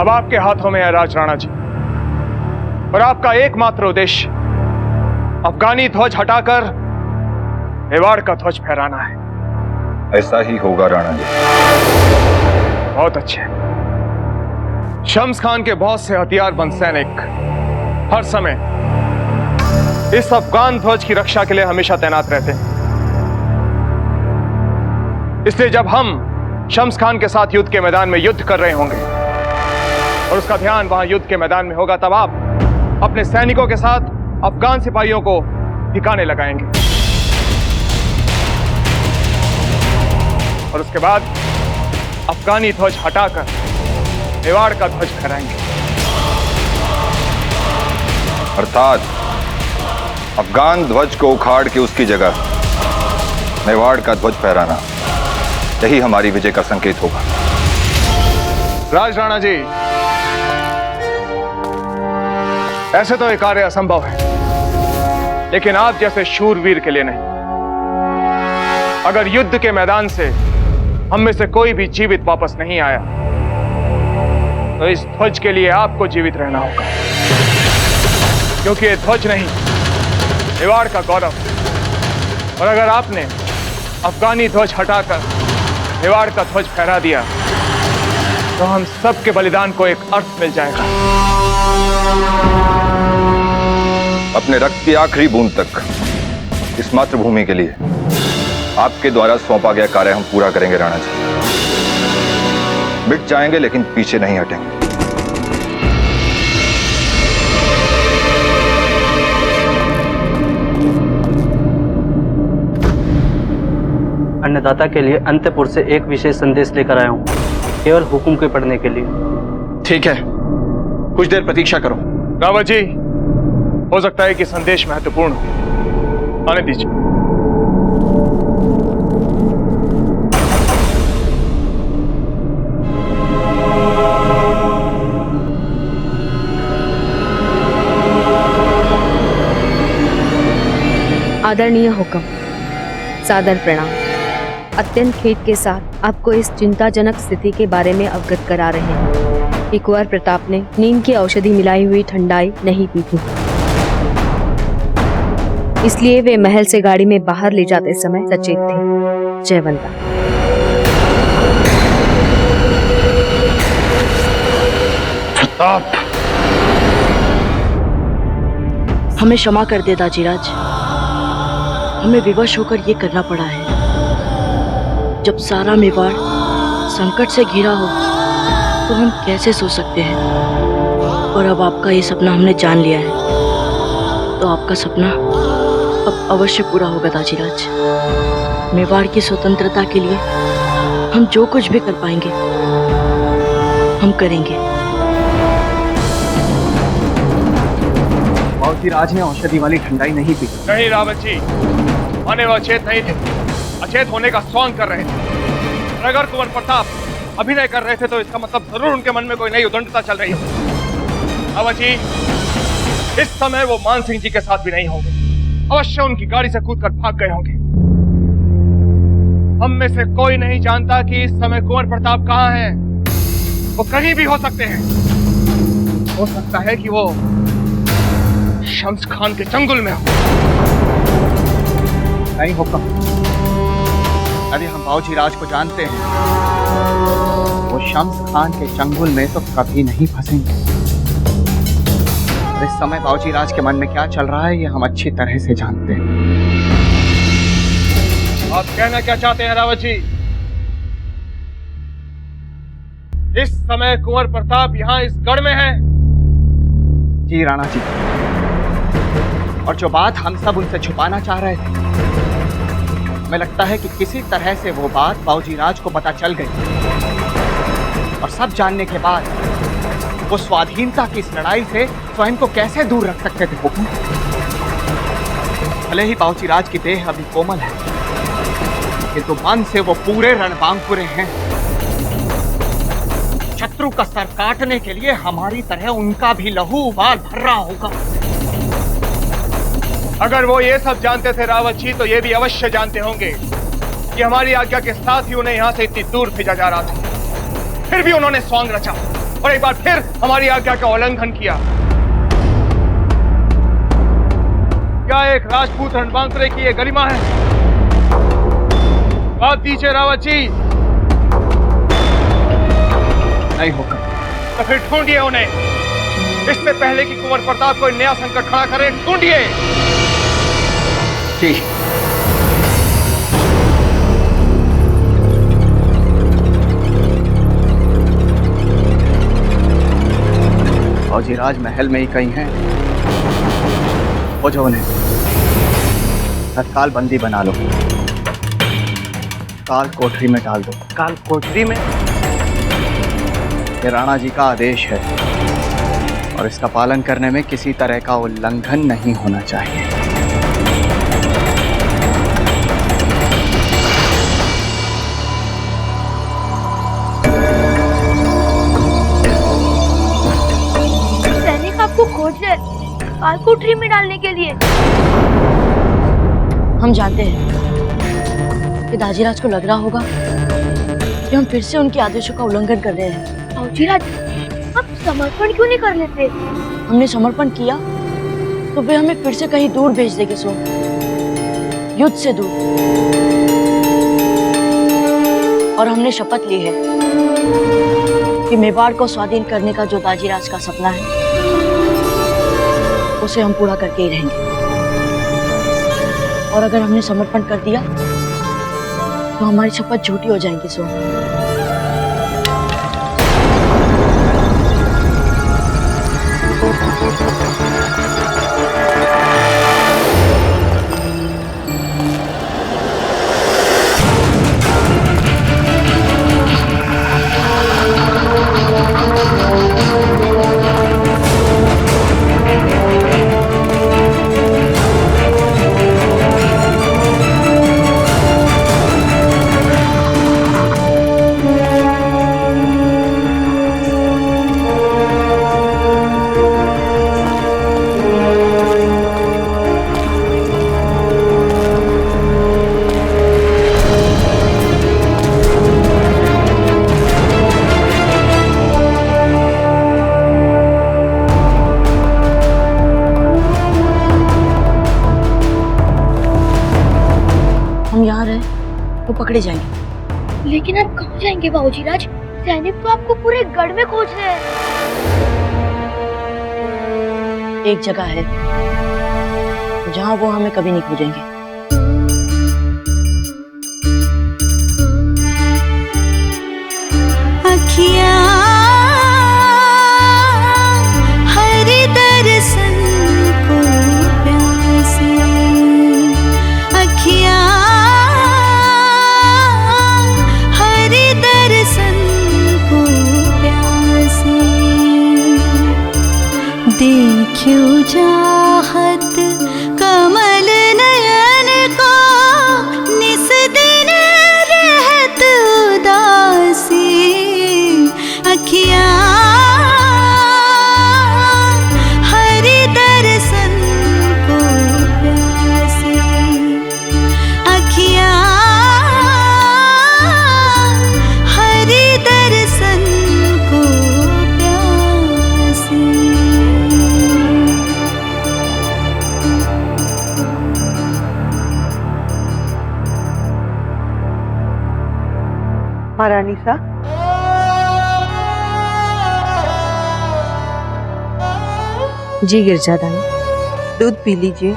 अब आपके हाथों में है राजराणा जी, और आपका एकमात्र उद्देश्य अफगानी ध्वज हटाकर मेवाड़ का ध्वज फहराना है। ऐसा ही होगा राणा जी। बहुत अच्छे। शम्स खान के बहुत से हथियारबंद सैनिक हर समय इस अफगान ध्वज की रक्षा के लिए हमेशा तैनात रहते हैं। इसलिए जब हम शम्स खान के साथ युद्ध के मैदान में युद्ध कर रहे होंगे और उसका ध्यान वहां युद्ध के मैदान में होगा, तब आप अपने सैनिकों के साथ अफगान सिपाहियों को ठिकाने लगाएंगे, और उसके बाद अफगानी ध्वज हटाकर मेवाड़ का ध्वज फहराएंगे। अर्थात अफगान ध्वज को उखाड़ के उसकी जगह मेवाड़ का ध्वज फहराना, यही हमारी विजय का संकेत होगा। राजराणा जी, ऐसे तो ये कार्य असंभव है, लेकिन आप जैसे शूरवीर के लिए नहीं। अगर युद्ध के मैदान से हम में से कोई भी जीवित वापस नहीं आया, तो इस ध्वज के लिए आपको जीवित रहना होगा, क्योंकि ये ध्वज नहीं, मेवाड़ का गौरव। और अगर आपने अफगानी ध्वज हटाकर मेवाड़ का ध्वज फहरा दिया, तो हम सब के बलिदान को एक अर्थ मिल जाएगा। अपने रक्त की आखिरी बूंद तक इस मातृभूमि के लिए आपके द्वारा सौंपा गया कार्य हम पूरा करेंगे राणा जी। मिट जाएंगे लेकिन पीछे नहीं हटेंगे। अन्नदाता के लिए अंतपुर से एक विशेष संदेश लेकर आया हूँ, केवल हुक्म के पढ़ने के लिए। ठीक है, कुछ देर प्रतीक्षा करो। रावत जी, हो सकता है कि संदेश महत्वपूर्ण हो, आने दीजिए। आदरणीय हुक्म, सादर प्रणाम। अत्यंत खेद के साथ आपको इस चिंताजनक स्थिति के बारे में अवगत करा रहे हैं कि कुंवर प्रताप ने नीम की औषधि मिलाई हुई ठंडाई नहीं पी थी, इसलिए वे महल से गाड़ी में बाहर ले जाते समय सचेत थे। जयवंता। प्रताप, हमें क्षमा कर दे दाजीराज, हमें विवश होकर ये करना पड़ा है। जब सारा मेवाड़ संकट से घिरा हो तो हम कैसे सो सकते हैं? और अब आपका ये सपना हमने जान लिया है, तो आपका सपना अब अवश्य पूरा होगा दाजीराज। मेवाड़ की स्वतंत्रता के लिए हम जो कुछ भी कर पाएंगे हम करेंगे। बाबूजी राज ने औषधि वाली ठंडाई नहीं पी। नहीं रावत जी, माने वो अचेत नहीं थे, अचेत होने का स्वांग कर रहे थे। और अगर कुंवर प्रताप अभिनय कर रहे थे तो इसका मतलब जरूर उनके मन में कोई नई उद्दंडता चल रही हो। रावत जी, इस समय वो मान सिंह जी के साथ भी नहीं होंगे, अवश्य उनकी गाड़ी से कूदकर भाग गए होंगे। हम में से कोई नहीं जानता कि इस समय कुंवर प्रताप कहाँ हैं। वो कहीं भी हो सकते हैं। हो सकता है कि वो शम्स खान के जंगल में हो। नहीं होगा। यदि हम बाबूजी राज को जानते हैं, वो शम्स खान के चंगुल में तो कभी नहीं फंसेंगे। इस समय बाबूजी राज के मन में क्या चल रहा है ये हम अच्छी तरह से जानते हैं। आप कहना क्या चाहते हैं रावत जी? इस समय कुंवर प्रताप यहाँ इस गढ़ में है? जी राणा जी, और जो बात हम सब उनसे छुपाना चाह रहे थे, हमें लगता है कि किसी तरह से वो बात बाबूजी राज को पता चल गई। और सब जानने के बाद वो स्वाधीनता की इस लड़ाई से स्वयं को कैसे दूर रख सकते थे हुकुम? भले ही बाबूजी राज की देह अभी कोमल है, किंतु मन से वो पूरे रणबांकुरे हैं। शत्रु का सर काटने के लिए हमारी तरह उनका भी लहू उबाल भर रहा होगा। अगर वो ये सब जानते थे रावत जी, तो ये भी अवश्य जानते होंगे कि हमारी आज्ञा के साथ ही उन्हें यहाँ से इतनी दूर भेजा जा रहा था। फिर भी उन्होंने स्वांग रचा और एक बार फिर हमारी आज्ञा का उल्लंघन किया। क्या एक राजपूत रणबांकुरे की ये गरिमा है? बात दीजिए रावत जी। नहीं होगा। तो फिर ढूंढिए उन्हें, इससे पहले कि कुंवर प्रताप कोई नया संकट खड़ा करे। ढूंढिए। जी। बाबूजी राज महल में ही कहीं हैं। वो जो उन्हें तत्काल बंदी बना लो, काल कोठरी में डाल दो। काल कोठरी में? ये राणा जी का आदेश है और इसका पालन करने में किसी तरह का उल्लंघन नहीं होना चाहिए। सैनिक आपको खोज रहे काल कोठरी में डालने के लिए। हम जानते हैं कि दाजीराज को लग रहा होगा कि हम फिर से उनके आदेशों का उल्लंघन कर रहे हैं। दाजीराज, आप समर्पण क्यों नहीं कर लेते? हमने समर्पण किया तो वे हमें फिर से कहीं दूर भेज देंगे, सो युद्ध से दूर। और हमने शपथ ली है कि मेवाड़ को स्वाधीन करने का जो दाजीराज का सपना है उसे हम पूरा करके ही रहेंगे। और अगर हमने समर्पण कर दिया तो हमारी शपथ झूठी हो जाएगी, सो वो पकड़े जाएंगे। लेकिन आप कहाँ जाएंगे बाबूजी राज? सैनिक तो आपको पूरे गढ़ में खोज रहे हैं। एक जगह है जहां वो हमें कभी नहीं खोजेंगे। देखियो चाहत कमल नयन को निस दिन रहत उदासी अखियाँ हरि दर्शन को प्यासी अखियाँ हरि दर्शन को प्यासी। महारानी सा, जी गिरजादानी, दूध पी लीजिए।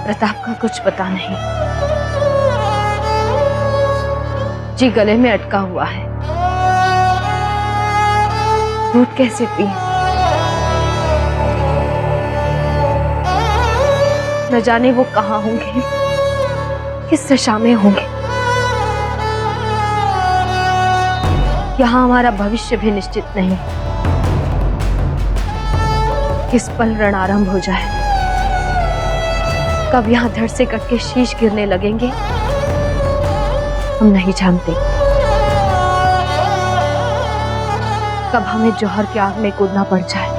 प्रताप का कुछ पता नहीं जी, गले में अटका हुआ है। दूध कैसे पी? न जाने वो कहाँ होंगे, किस दशा में होंगे। यहाँ हमारा भविष्य भी निश्चित नहीं, किस पल रण आरंभ हो जाए, कब यहाँ धड़ से कट के शीश गिरने लगेंगे हम नहीं जानते। कब हमें जौहर की आग में कूदना पड़ जाए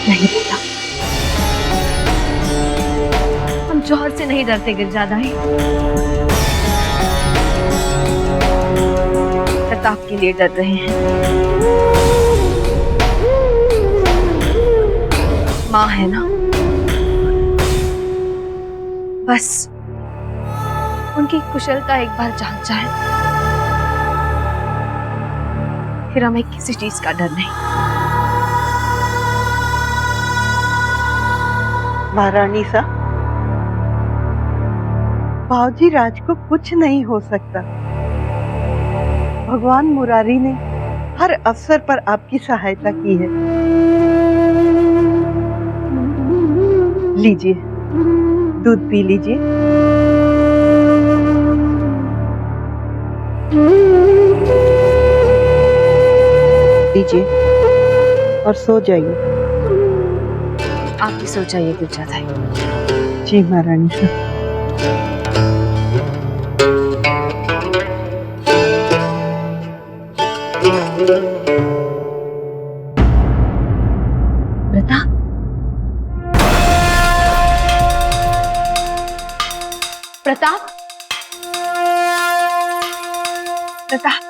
नहीं पता। हम जौहर से नहीं डरते गिरजादाई, प्रताप के लिए डर रहे हैं। माँ है ना, बस उनकी कुशलता एक बार जान जाए, फिर हमें किसी चीज का डर नहीं। महारानी सा, बावजी राज को कुछ नहीं हो सकता। भगवान मुरारी ने हर अवसर पर आपकी सहायता की है। लीजिए, दूध पी लीजिए। लीजिए और सो जाइए। आप भी सो जाइए गिरजादाई। जी महारानी सा। प्रताप, प्रताप, प्रताप,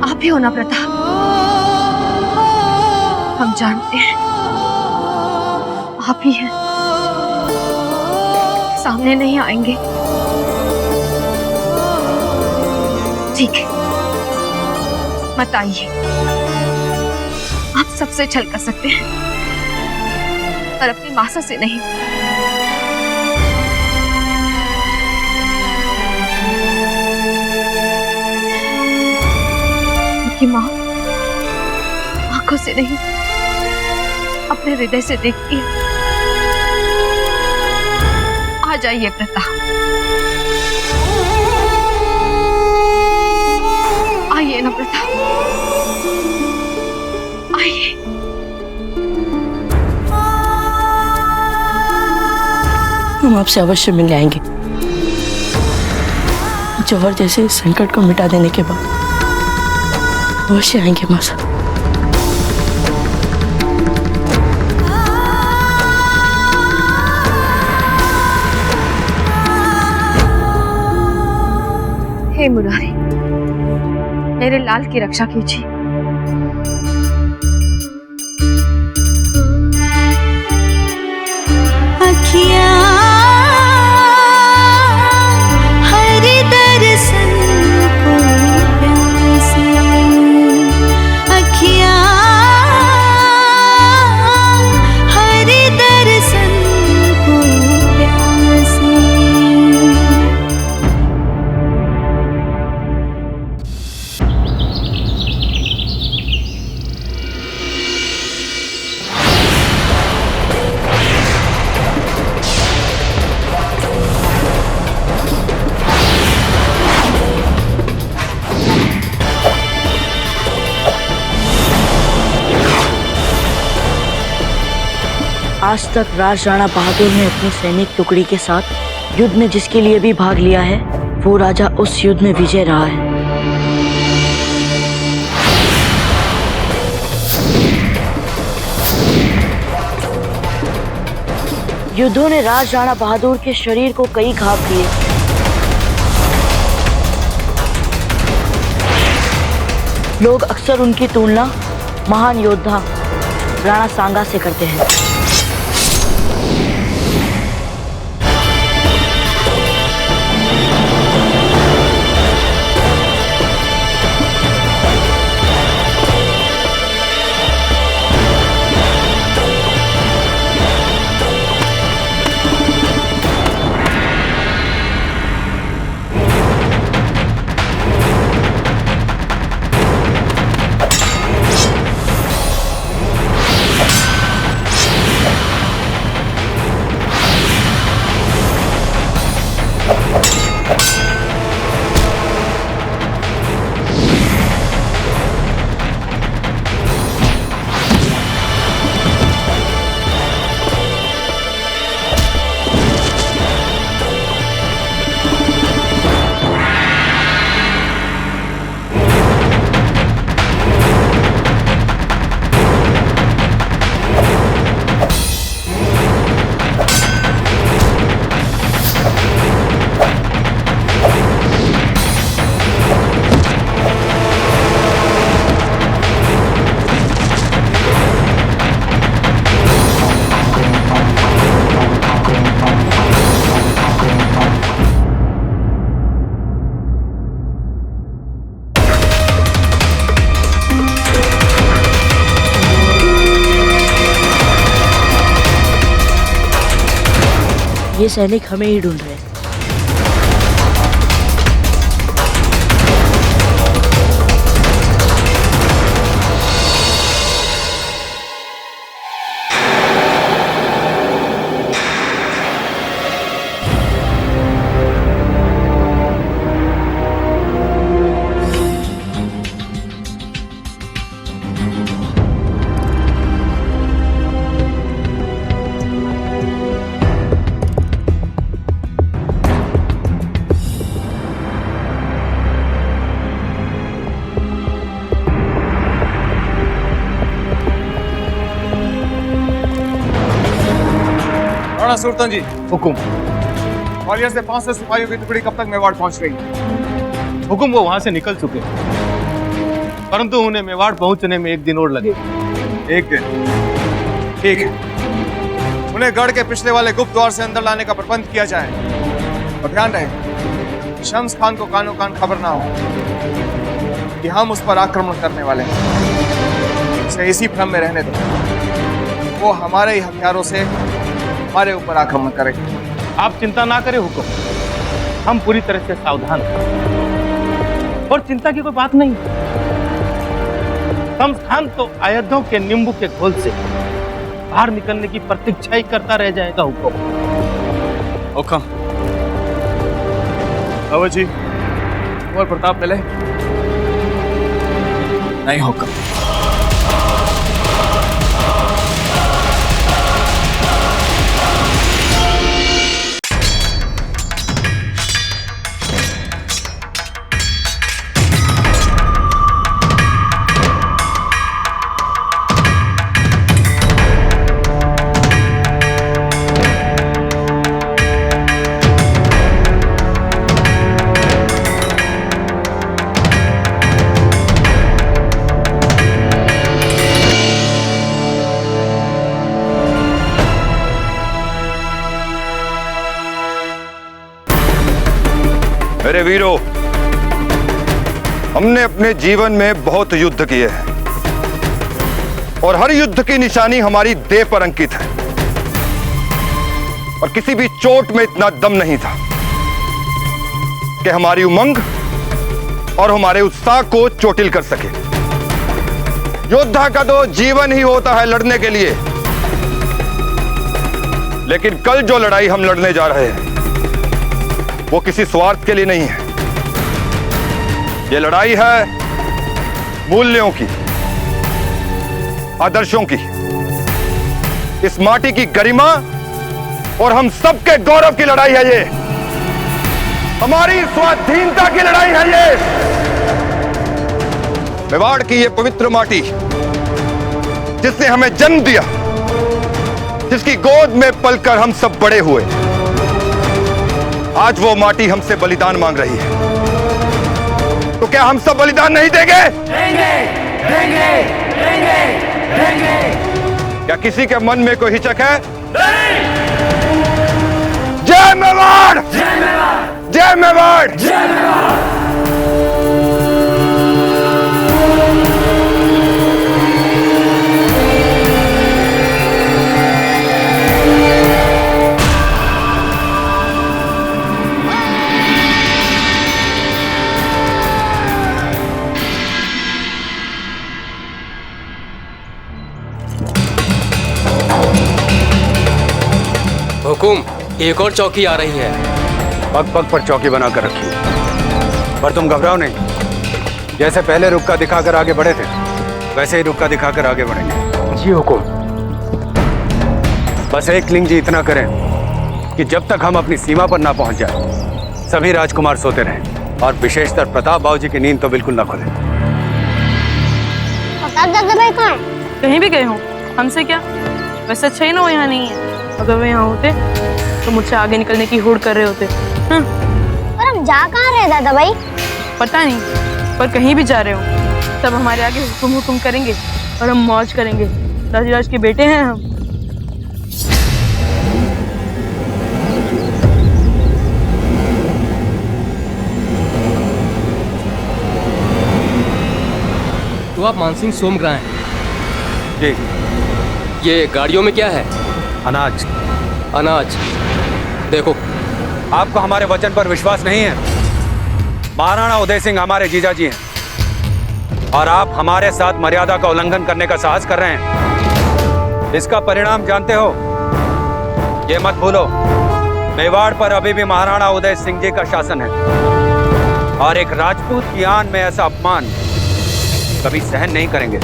आप ही हो ना प्रताप? हम जानते हैं आप ही हैं। सामने नहीं आएंगे, ठीक है, मत आइए। आप सबसे छल कर सकते हैं पर अपनी मासा से नहीं। उनकी माँ आंखों से नहीं, अपने हृदय से देखती है। आ जाइए प्रताप, आइए ना प्रताप, आइए। हम आपसे अवश्य मिलने आएंगे। जौहर जैसे संकट को मिटा देने के बाद अवश्य आएंगे मासा। हे मुरारी, मेरे लाल की रक्षा कीजिए। अखियाँ आज तक राज राणा बहादुर ने अपनी सैनिक टुकड़ी के साथ युद्ध में जिसके लिए भी भाग लिया है, वो राजा उस युद्ध में विजय रहा है। युद्धों ने राज राणा बहादुर के शरीर को कई घाव दिए। लोग अक्सर उनकी तुलना महान योद्धा राणा सांगा से करते हैं। ये सैनिक हमें ही ढूंढ रहे हैं। राणा सुल्तान जी, हुकुम। ग्वालियर से 500 सिपाहियों की टुकड़ी कब तक मेवाड़ पहुंच गई? हुकुम, वो वहां से निकल चुके, परंतु उन्हें मेवाड़ पहुंचने में 1 दिन और लगेगा। 1 दिन? ठीक है। उन्हें गढ़ के पिछले वाले गुप्त द्वार से अंदर लाने का प्रबंध किया जाए। और ध्यान रहे, शम्स खान को कानो कान खबर ना हो कि हम उस पर आक्रमण करने वाले हैं। उसे इसी भ्रम में रहने दो। वो हमारे ही हथियारों से हमारे ऊपर आक्रमण करेगा। आप चिंता ना करें हुकुम, हम पूरी तरह से सावधान हैं और चिंता की कोई बात नहीं। शम्स खान तो अयोध्या के नींबू के घोल से बाहर निकलने की प्रतीक्षा ही करता रह जाएगा हुकुम। हुकुम। बाबा जी, और प्रताप मिले? नहीं हुकुम। मेरे वीरों, हमने अपने जीवन में बहुत युद्ध किए हैं और हर युद्ध की निशानी हमारी देह पर अंकित है, और किसी भी चोट में इतना दम नहीं था कि हमारी उमंग और हमारे उत्साह को चोटिल कर सके। योद्धा का तो जीवन ही होता है लड़ने के लिए, लेकिन कल जो लड़ाई हम लड़ने जा रहे हैं वो किसी स्वार्थ के लिए नहीं है। ये लड़ाई है मूल्यों की, आदर्शों की। इस माटी की गरिमा और हम सबके गौरव की लड़ाई है ये। हमारी स्वाधीनता की लड़ाई है ये। मेवाड़ की ये पवित्र माटी जिसने हमें जन्म दिया, जिसकी गोद में पलकर हम सब बड़े हुए, आज वो माटी हमसे बलिदान मांग रही है। तो क्या हम सब बलिदान नहीं देंगे? देंगे, देंगे, देंगे, देंगे। क्या किसी के मन में कोई हिचक है? नहीं। जय मेवाड़! जय मेवाड़! जय मेवाड़! जय मेवाड़! हुकुम, एक और चौकी आ रही है। पग पग पर चौकी बनाकर रखी, पर तुम घबराओ नहीं। जैसे पहले रुक्का दिखाकर आगे बढ़े थे, वैसे ही रुक्का दिखाकर आगे बढ़ेंगे। जी हुकुम। बस एक लिंग जी इतना करें कि जब तक हम अपनी सीमा पर ना पहुंच जाए, सभी राजकुमार सोते रहें, और विशेषकर प्रताप बाबू जी की नींद तो बिल्कुल ना खुले। प्रताप दादा भाई कहाँ है? कहीं भी गए हो, हमसे क्या? वैसे अच्छा ही ना वो यहाँ नहीं है। अगर वो यहाँ होते तो मुझसे आगे निकलने की होड़ कर रहे होते। पर हम जा कहाँ रहे दादा भाई? पता नहीं, पर कहीं भी जा रहे हो तब हमारे आगे हुकुम हुकुम करेंगे और हम मौज करेंगे। दाजीराज के बेटे हैं हम। तो आप मानसिंह सोमग्रा हैं? जी। ये गाड़ियों में क्या है? अनाज। अनाज। देखो, आपको हमारे वचन पर विश्वास नहीं है? महाराणा उदय सिंह हमारे जीजा जी हैं, और आप हमारे साथ मर्यादा का उल्लंघन करने का साहस कर रहे हैं। इसका परिणाम जानते हो? ये मत भूलो, मेवाड़ पर अभी भी महाराणा उदय सिंह जी का शासन है, और एक राजपूत की आन में ऐसा अपमान कभी सहन नहीं करेंगे।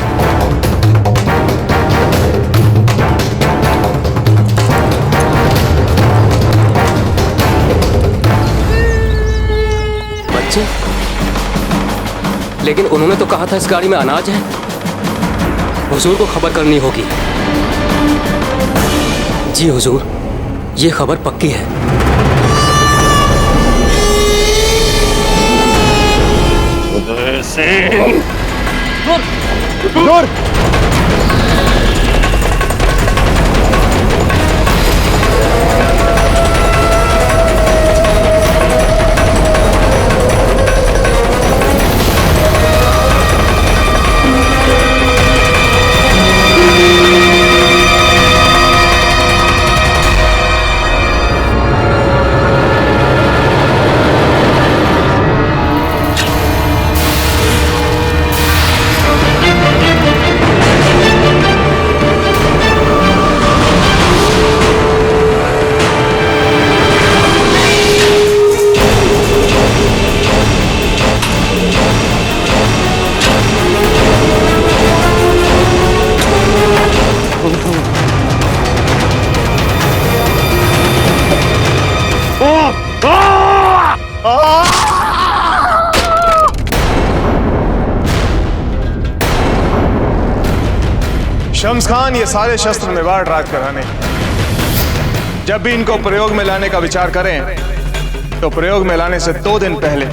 बच्चे, लेकिन उन्होंने तो कहा था इस गाड़ी में अनाज है। हुजूर को खबर करनी होगी। जी हुजूर, ये खबर पक्की है। उदय सिंह! दूर! शम्स खान, ये सारे शस्त्र मेवाड़ राज कराने। जब भी इनको प्रयोग में लाने का विचार करें तो प्रयोग में लाने से 2 दिन पहले,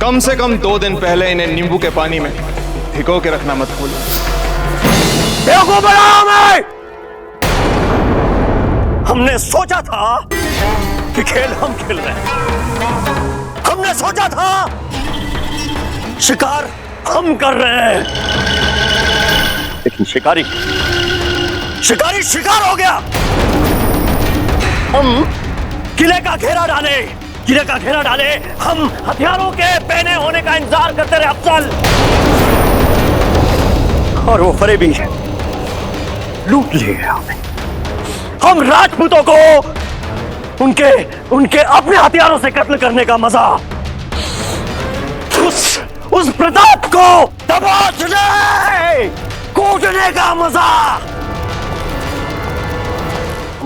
कम से कम 2 दिन पहले इन्हें नींबू के पानी में भिगो के रखना मत भूलो। बेवकूफ बनाओ मैं! हमने सोचा था कि खेल हम खेल रहे हैं। हमने सोचा था शिकार हम कर रहे हैं, लेकिन शिकारी शिकार हो गया। हम किले का घेरा डाले, हम हथियारों के पहने होने का इंतजार करते रहे अफसल, और वो फरेबी लूट लिए हमें। हम राजपूतों को उनके अपने हथियारों से कत्ल करने का मजा, उस प्रताप को दबोचने कूटने का मजा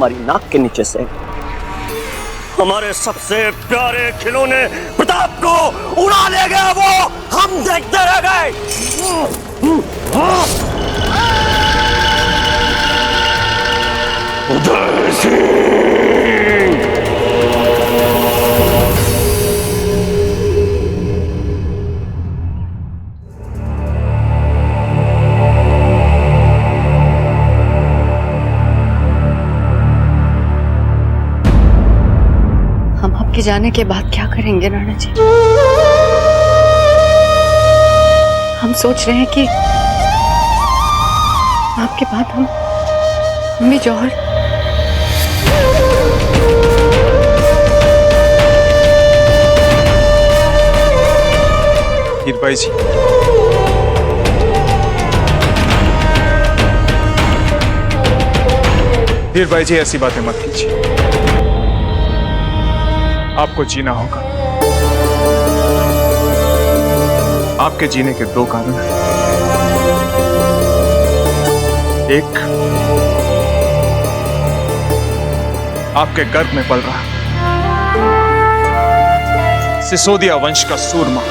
हमारी नाक के नीचे से हमारे सबसे प्यारे खिलौने प्रताप को उड़ा ले गया वो, हम देखते रह गए। उदय सिंह, हम आपके जाने के बाद क्या करेंगे राणा जी? हम सोच रहे हैं कि आपके बाद हम भी जौहर हीरबाई जी, हीरबाई जी ऐसी बातें मत कीजिए। आपको जीना होगा। आपके जीने के दो कारण हैं। एक, आपके गर्भ में पल रहा सिसोदिया वंश का सूरमा,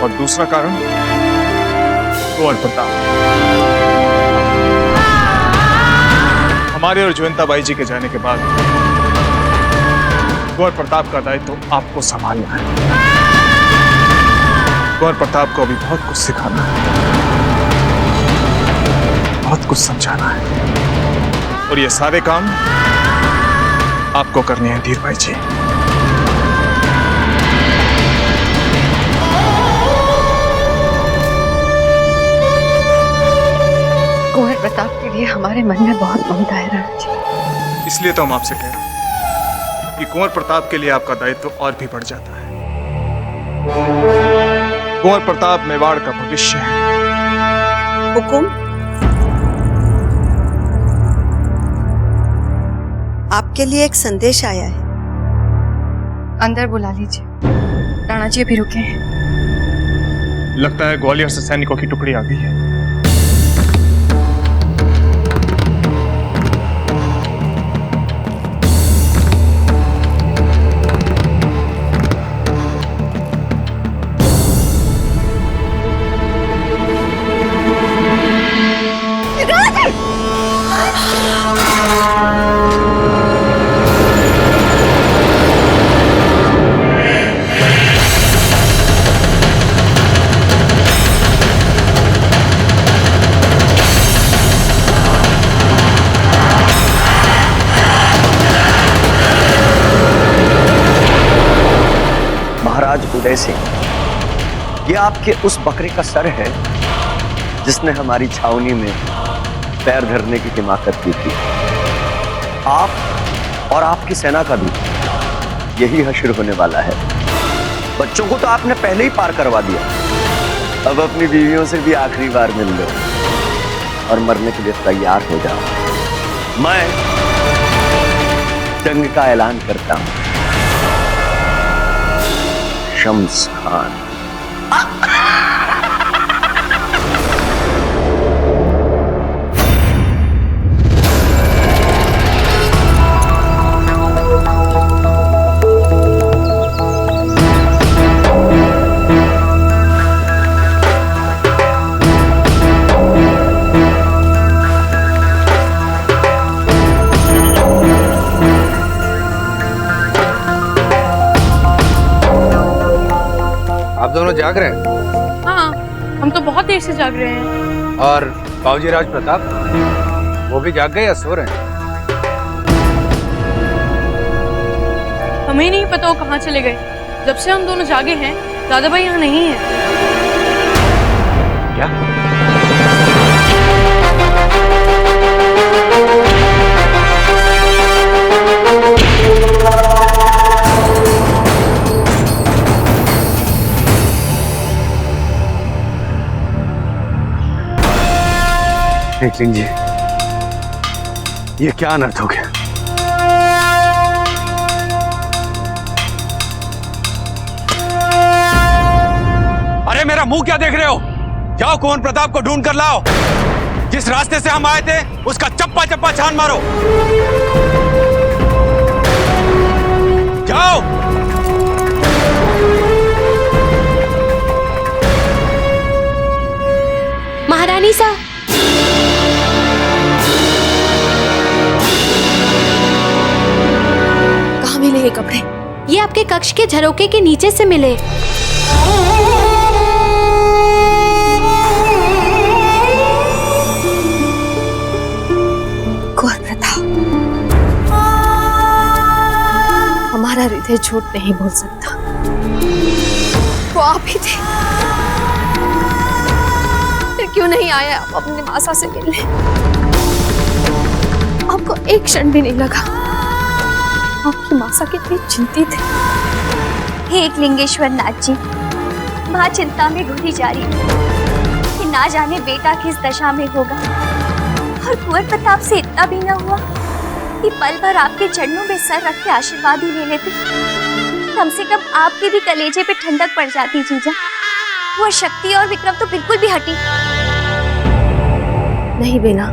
और दूसरा कारण कुंवर प्रताप। हमारे और जयंता बाई जी के जाने के बाद कुंवर प्रताप का दायित्व तो आपको संभालना है। कुंवर प्रताप को अभी बहुत कुछ सिखाना है, बहुत कुछ समझाना है, और ये सारे काम आपको करने हैं धीरबाई जी। कुंवर प्रताप के लिए हमारे मन में बहुत ममता है राणा जी। इसलिए तो हम आपसे कह रहे हैं कि कुंवर प्रताप के लिए आपका दायित्व और भी बढ़ जाता है। कुंवर प्रताप मेवाड़ का भविष्य है। हुकुम, आपके लिए एक संदेश आया है। अंदर बुला लीजिए। राणा जी अभी रुके हैं। लगता है ग्वालियर से सैनिकों की टुकड़ी आ गई है। महाराज उदय सिंह, ये आपके उस बकरे का सर है जिसने हमारी छावनी में पैर धरने की हिमाकत की थी। आप और आपकी सेना का भी यही हश्र होने वाला है। बच्चों को तो आपने पहले ही पार करवा दिया, अब अपनी बीवियों से भी आखिरी बार मिल लो और मरने के लिए तैयार हो जाओ। मैं जंग का ऐलान करता हूं। शम्स खान। आप दोनों जाग रहे हैं? हाँ, हम तो बहुत देर से जाग रहे हैं। और बाबूजी राज प्रताप, वो भी जाग गए या सो रहे हैं? हमें नहीं पता वो कहाँ चले गए। जब से हम दोनों जागे हैं, दादा भाई यहाँ नहीं है। क्या? सिंह जी, ये क्या अनर्थ हो गया? अरे मेरा मुंह क्या देख रहे हो? जाओ कुंवर प्रताप को ढूंढ कर लाओ। जिस रास्ते से हम आए थे उसका चप्पा चप्पा छान मारो। जाओ। महारानी सा, कहाँ मिले ये कपड़े? ये आपके कक्ष के झरोके के नीचे से मिले। कुंवर प्रताप, हमारा हृदय झूठ नहीं बोल सकता। वो आप ही थे। फिर क्यों नहीं आए आप अपने मासा से मिलने? आपको एक क्षण भी नहीं लगा आपकी मासा कितनी चिंतित है। हे एकलिंगेश्वर नाथ जी, माँ चिंता में घुली जा रही है कि ना जाने बेटा किस दशा में होगा। और कुंवर प्रताप से इतना भी न हुआ कि पल भर आपके चरणों में सर रख के आशीर्वाद ही ले लेते। कम से कम आपके भी कलेजे पे ठंडक पड़ जाती जीजा। वो शक्ति और विक्रम तो बिल्कुल भी हटी नहीं। बेना,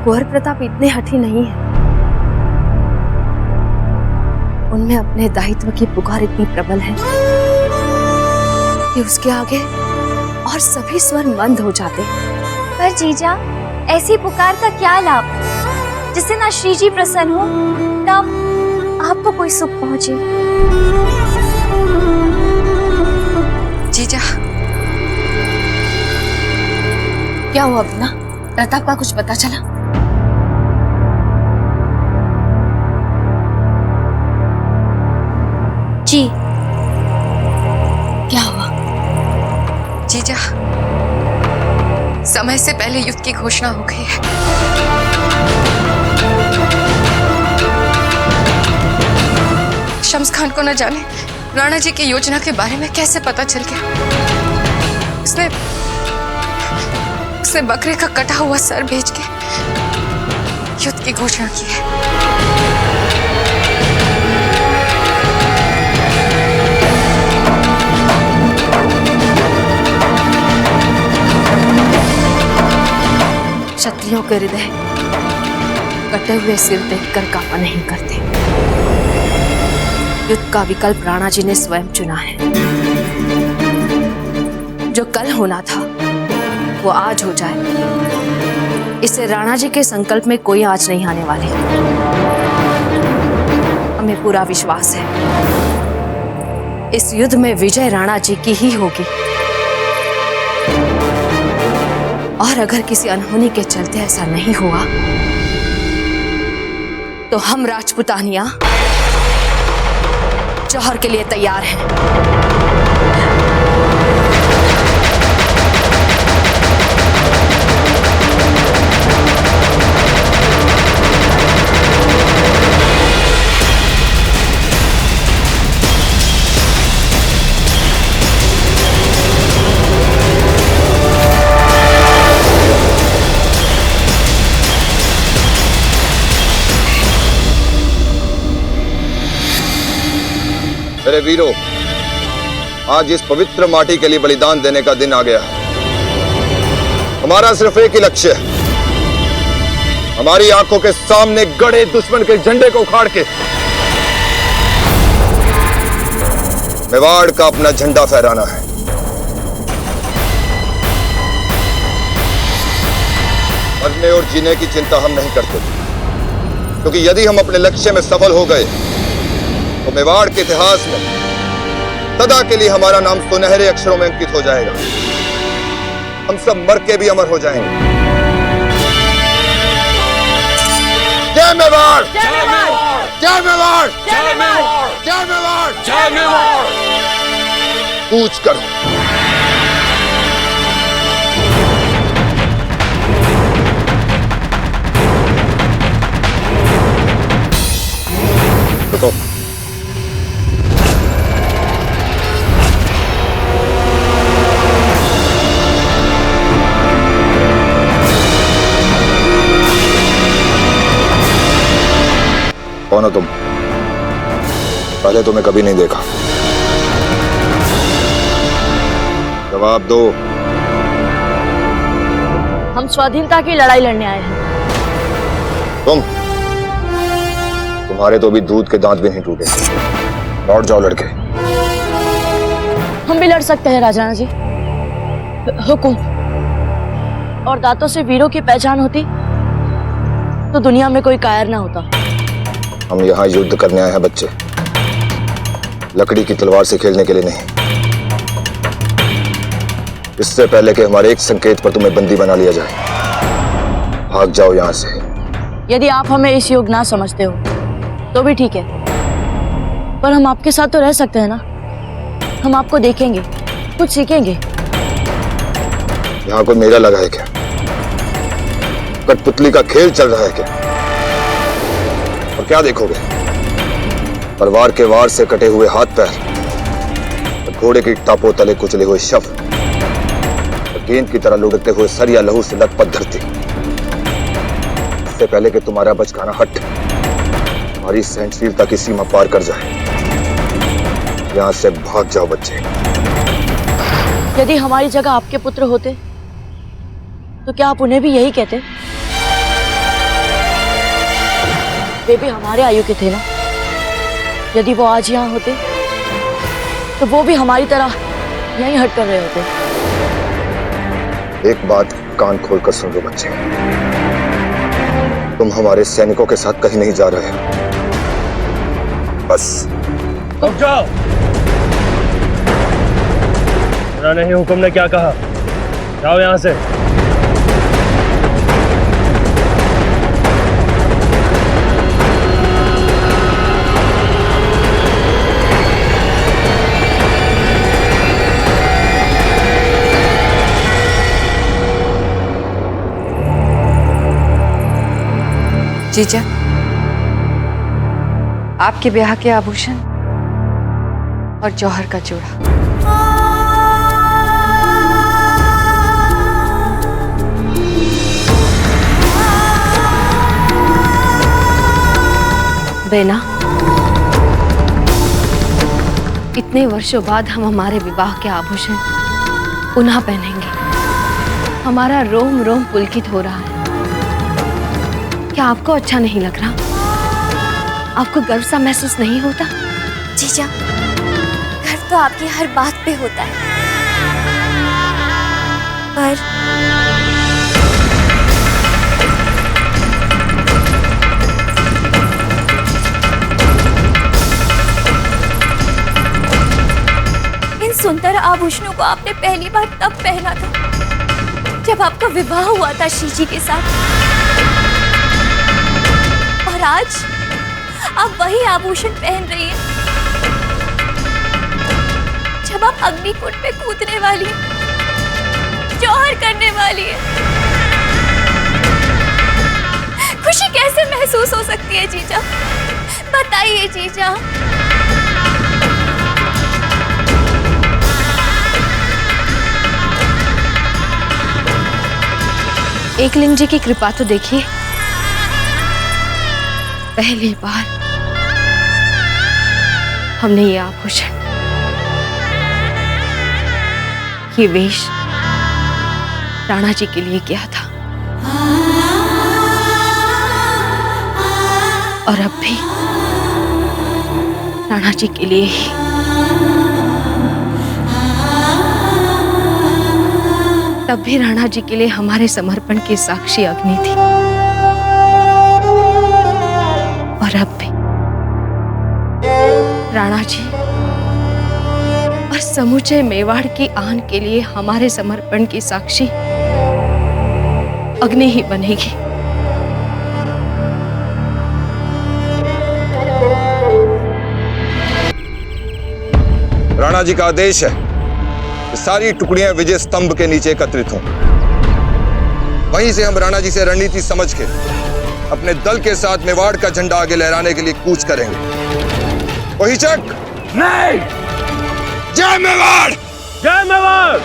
कुंवर प्रताप इतने हठी नहीं है। उनमें अपने दायित्व की पुकार इतनी प्रबल है कि उसके आगे और सभी स्वर मंद हो जाते हैं। पर जीजा, ऐसी पुकार का क्या लाभ जिससे ना श्री जी प्रसन्न हो तब आपको कोई सुख पहुंचे। जीजा, क्या हुआ बिना? प्रताप का कुछ पता चला? जी। क्या हुआ? जीजा, समय से पहले युद्ध की घोषणा हो गई है। शम्स खान को न जाने राणा जी की योजना के बारे में कैसे पता चल गया। उसने बकरे का कटा हुआ सर भेज के युद्ध की घोषणा की है। क्षत्रियों के हृदय कटे हुए सिर देखकर काबा नहीं करते। युद्ध का विकल्प राणा जी ने स्वयं चुना है। जो कल होना था वो आज हो जाए, इससे राणा जी के संकल्प में कोई आंच नहीं आने वाली। हमें पूरा विश्वास है इस युद्ध में विजय राणा जी की ही होगी। और अगर किसी अनहोनी के चलते ऐसा नहीं हुआ तो हम राजपुतानिया जौहर के लिए तैयार हैं। मेरे वीरों, आज इस पवित्र माटी के लिए बलिदान देने का दिन आ गया है। हमारा सिर्फ एक ही लक्ष्य है, हमारी आंखों के सामने गड़े दुश्मन के झंडे को उखाड़ के मेवाड़ का अपना झंडा फहराना है। मरने और जीने की चिंता हम नहीं करते, क्योंकि यदि हम अपने लक्ष्य में सफल हो गए तो मेवाड़ के इतिहास में सदा के लिए हमारा नाम सुनहरे अक्षरों में अंकित हो जाएगा। हम सब मर के भी अमर हो जाएंगे। जय मेवाड़! जय मेवाड़! जय मेवाड़! जय मेवाड़! जय मेवाड़! जय मेवाड़! कूच करो। रुको। कौन हो तुम? पहले तुम्हें कभी नहीं देखा। जवाब दो। हम स्वाधीनता की लड़ाई लड़ने आए हैं। तुम्हारे तो भी दूध के दांत भी नहीं टूटे। लौट जाओ लड़के। हम भी लड़ सकते हैं राजराणा जी। हुकुम। और दांतों से वीरों की पहचान होती तो दुनिया में कोई कायर ना होता। हम यहाँ युद्ध करने आए हैं बच्चे, लकड़ी की तलवार से खेलने के लिए नहीं। इससे पहले कि हमारे एक संकेत पर तुम्हें बंदी बना लिया जाए, भाग जाओ यहाँ से। यदि आप हमें इस योग्य ना समझते हो तो भी ठीक है, पर हम आपके साथ तो रह सकते हैं ना। हम आपको देखेंगे, कुछ सीखेंगे। यहाँ कोई मेला लगा है क्या? कठपुतली का खेल चल रहा है क्या? और क्या देखोगे? तलवार के वार से कटे हुए हाथ पैर, घोड़े की टापों तले कुचले हुए शव, गेंद की तरह लुढ़कते हुए सर या लहू से लथपथ धरती। इससे पहले कि तुम्हारा बचकाना हट हमारी सहनशीलता की सीमा पार कर जाए, यहां से भाग जाओ बच्चे। यदि हमारी जगह आपके पुत्र होते तो क्या आप उन्हें भी यही कहते? वे भी हमारे आयु के थे ना। यदि वो आज यहाँ होते तो वो भी हमारी तरह यहीं हट कर रहे होते। एक बात कान खोलकर सुन लो बच्चे, तुम हमारे सैनिकों के साथ कहीं नहीं जा रहे हो। बस रुक जाओ। राणा हुकुम ने क्या कहा? जाओ यहां से। जीजा, आपके ब्याह के आभूषण और जौहर का जोड़ा। बेना, इतने वर्षों बाद हम हमारे विवाह के आभूषण पुनः पहनेंगे। हमारा रोम रोम पुलकित हो रहा है। क्या आपको अच्छा नहीं लग रहा? आपको गर्व सा महसूस नहीं होता? जीजा, गर्व तो आपकी हर बात पे होता है, पर इन सुंदर आभूषणों को आपने पहली बार तब पहना था जब आपका विवाह हुआ था श्री जी के साथ, और आज आप वही आभूषण पहन रही हैं जब आप अग्निकुंड में कूदने वाली हैं, जौहर करने वाली हैं। खुशी कैसे महसूस हो सकती है जीजा? बताइए जीजा। एकलिंग जी की कृपा तो देखिए, पहली बार हमने ये आभूषण, ये वेश राणा जी के लिए किया था, और अब भी राणा जी के लिए ही। तब भी राणा जी के लिए हमारे समर्पण की साक्षी अग्नि थी, और अब भी राणा जी और समूचे मेवाड़ की आन के लिए हमारे समर्पण की साक्षी अग्नि ही बनेगी। राणा जी का आदेश है कि सारी टुकड़ियां विजय स्तंभ के नीचे एकत्रित हों। वहीं से हम राणा जी से रणनीति समझ के अपने दल के साथ मेवाड़ का झंडा आगे लहराने के लिए कूच करेंगे। वही चक नहीं। जय मेवाड़! जय मेवाड़!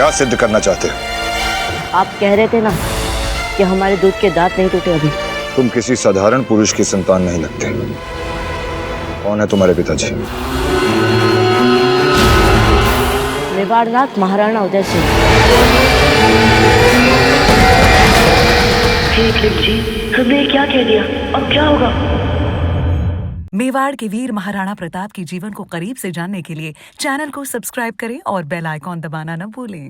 क्या सिद्ध करना चाहते हो? आप कह रहे थे ना कि हमारे दूध के दांत नहीं टूटे अभी। तुम किसी साधारण पुरुष की संतान नहीं लगते। कौन है तुम्हारे पिताजी? मेवाड़नाथ महाराणा उदय सिंह। जी, हमने क्या कह दिया? अब क्या होगा? मेवाड़ के वीर महाराणा प्रताप के जीवन को करीब से जानने के लिए चैनल को सब्सक्राइब करें और बेल आइकॉन दबाना न भूलें।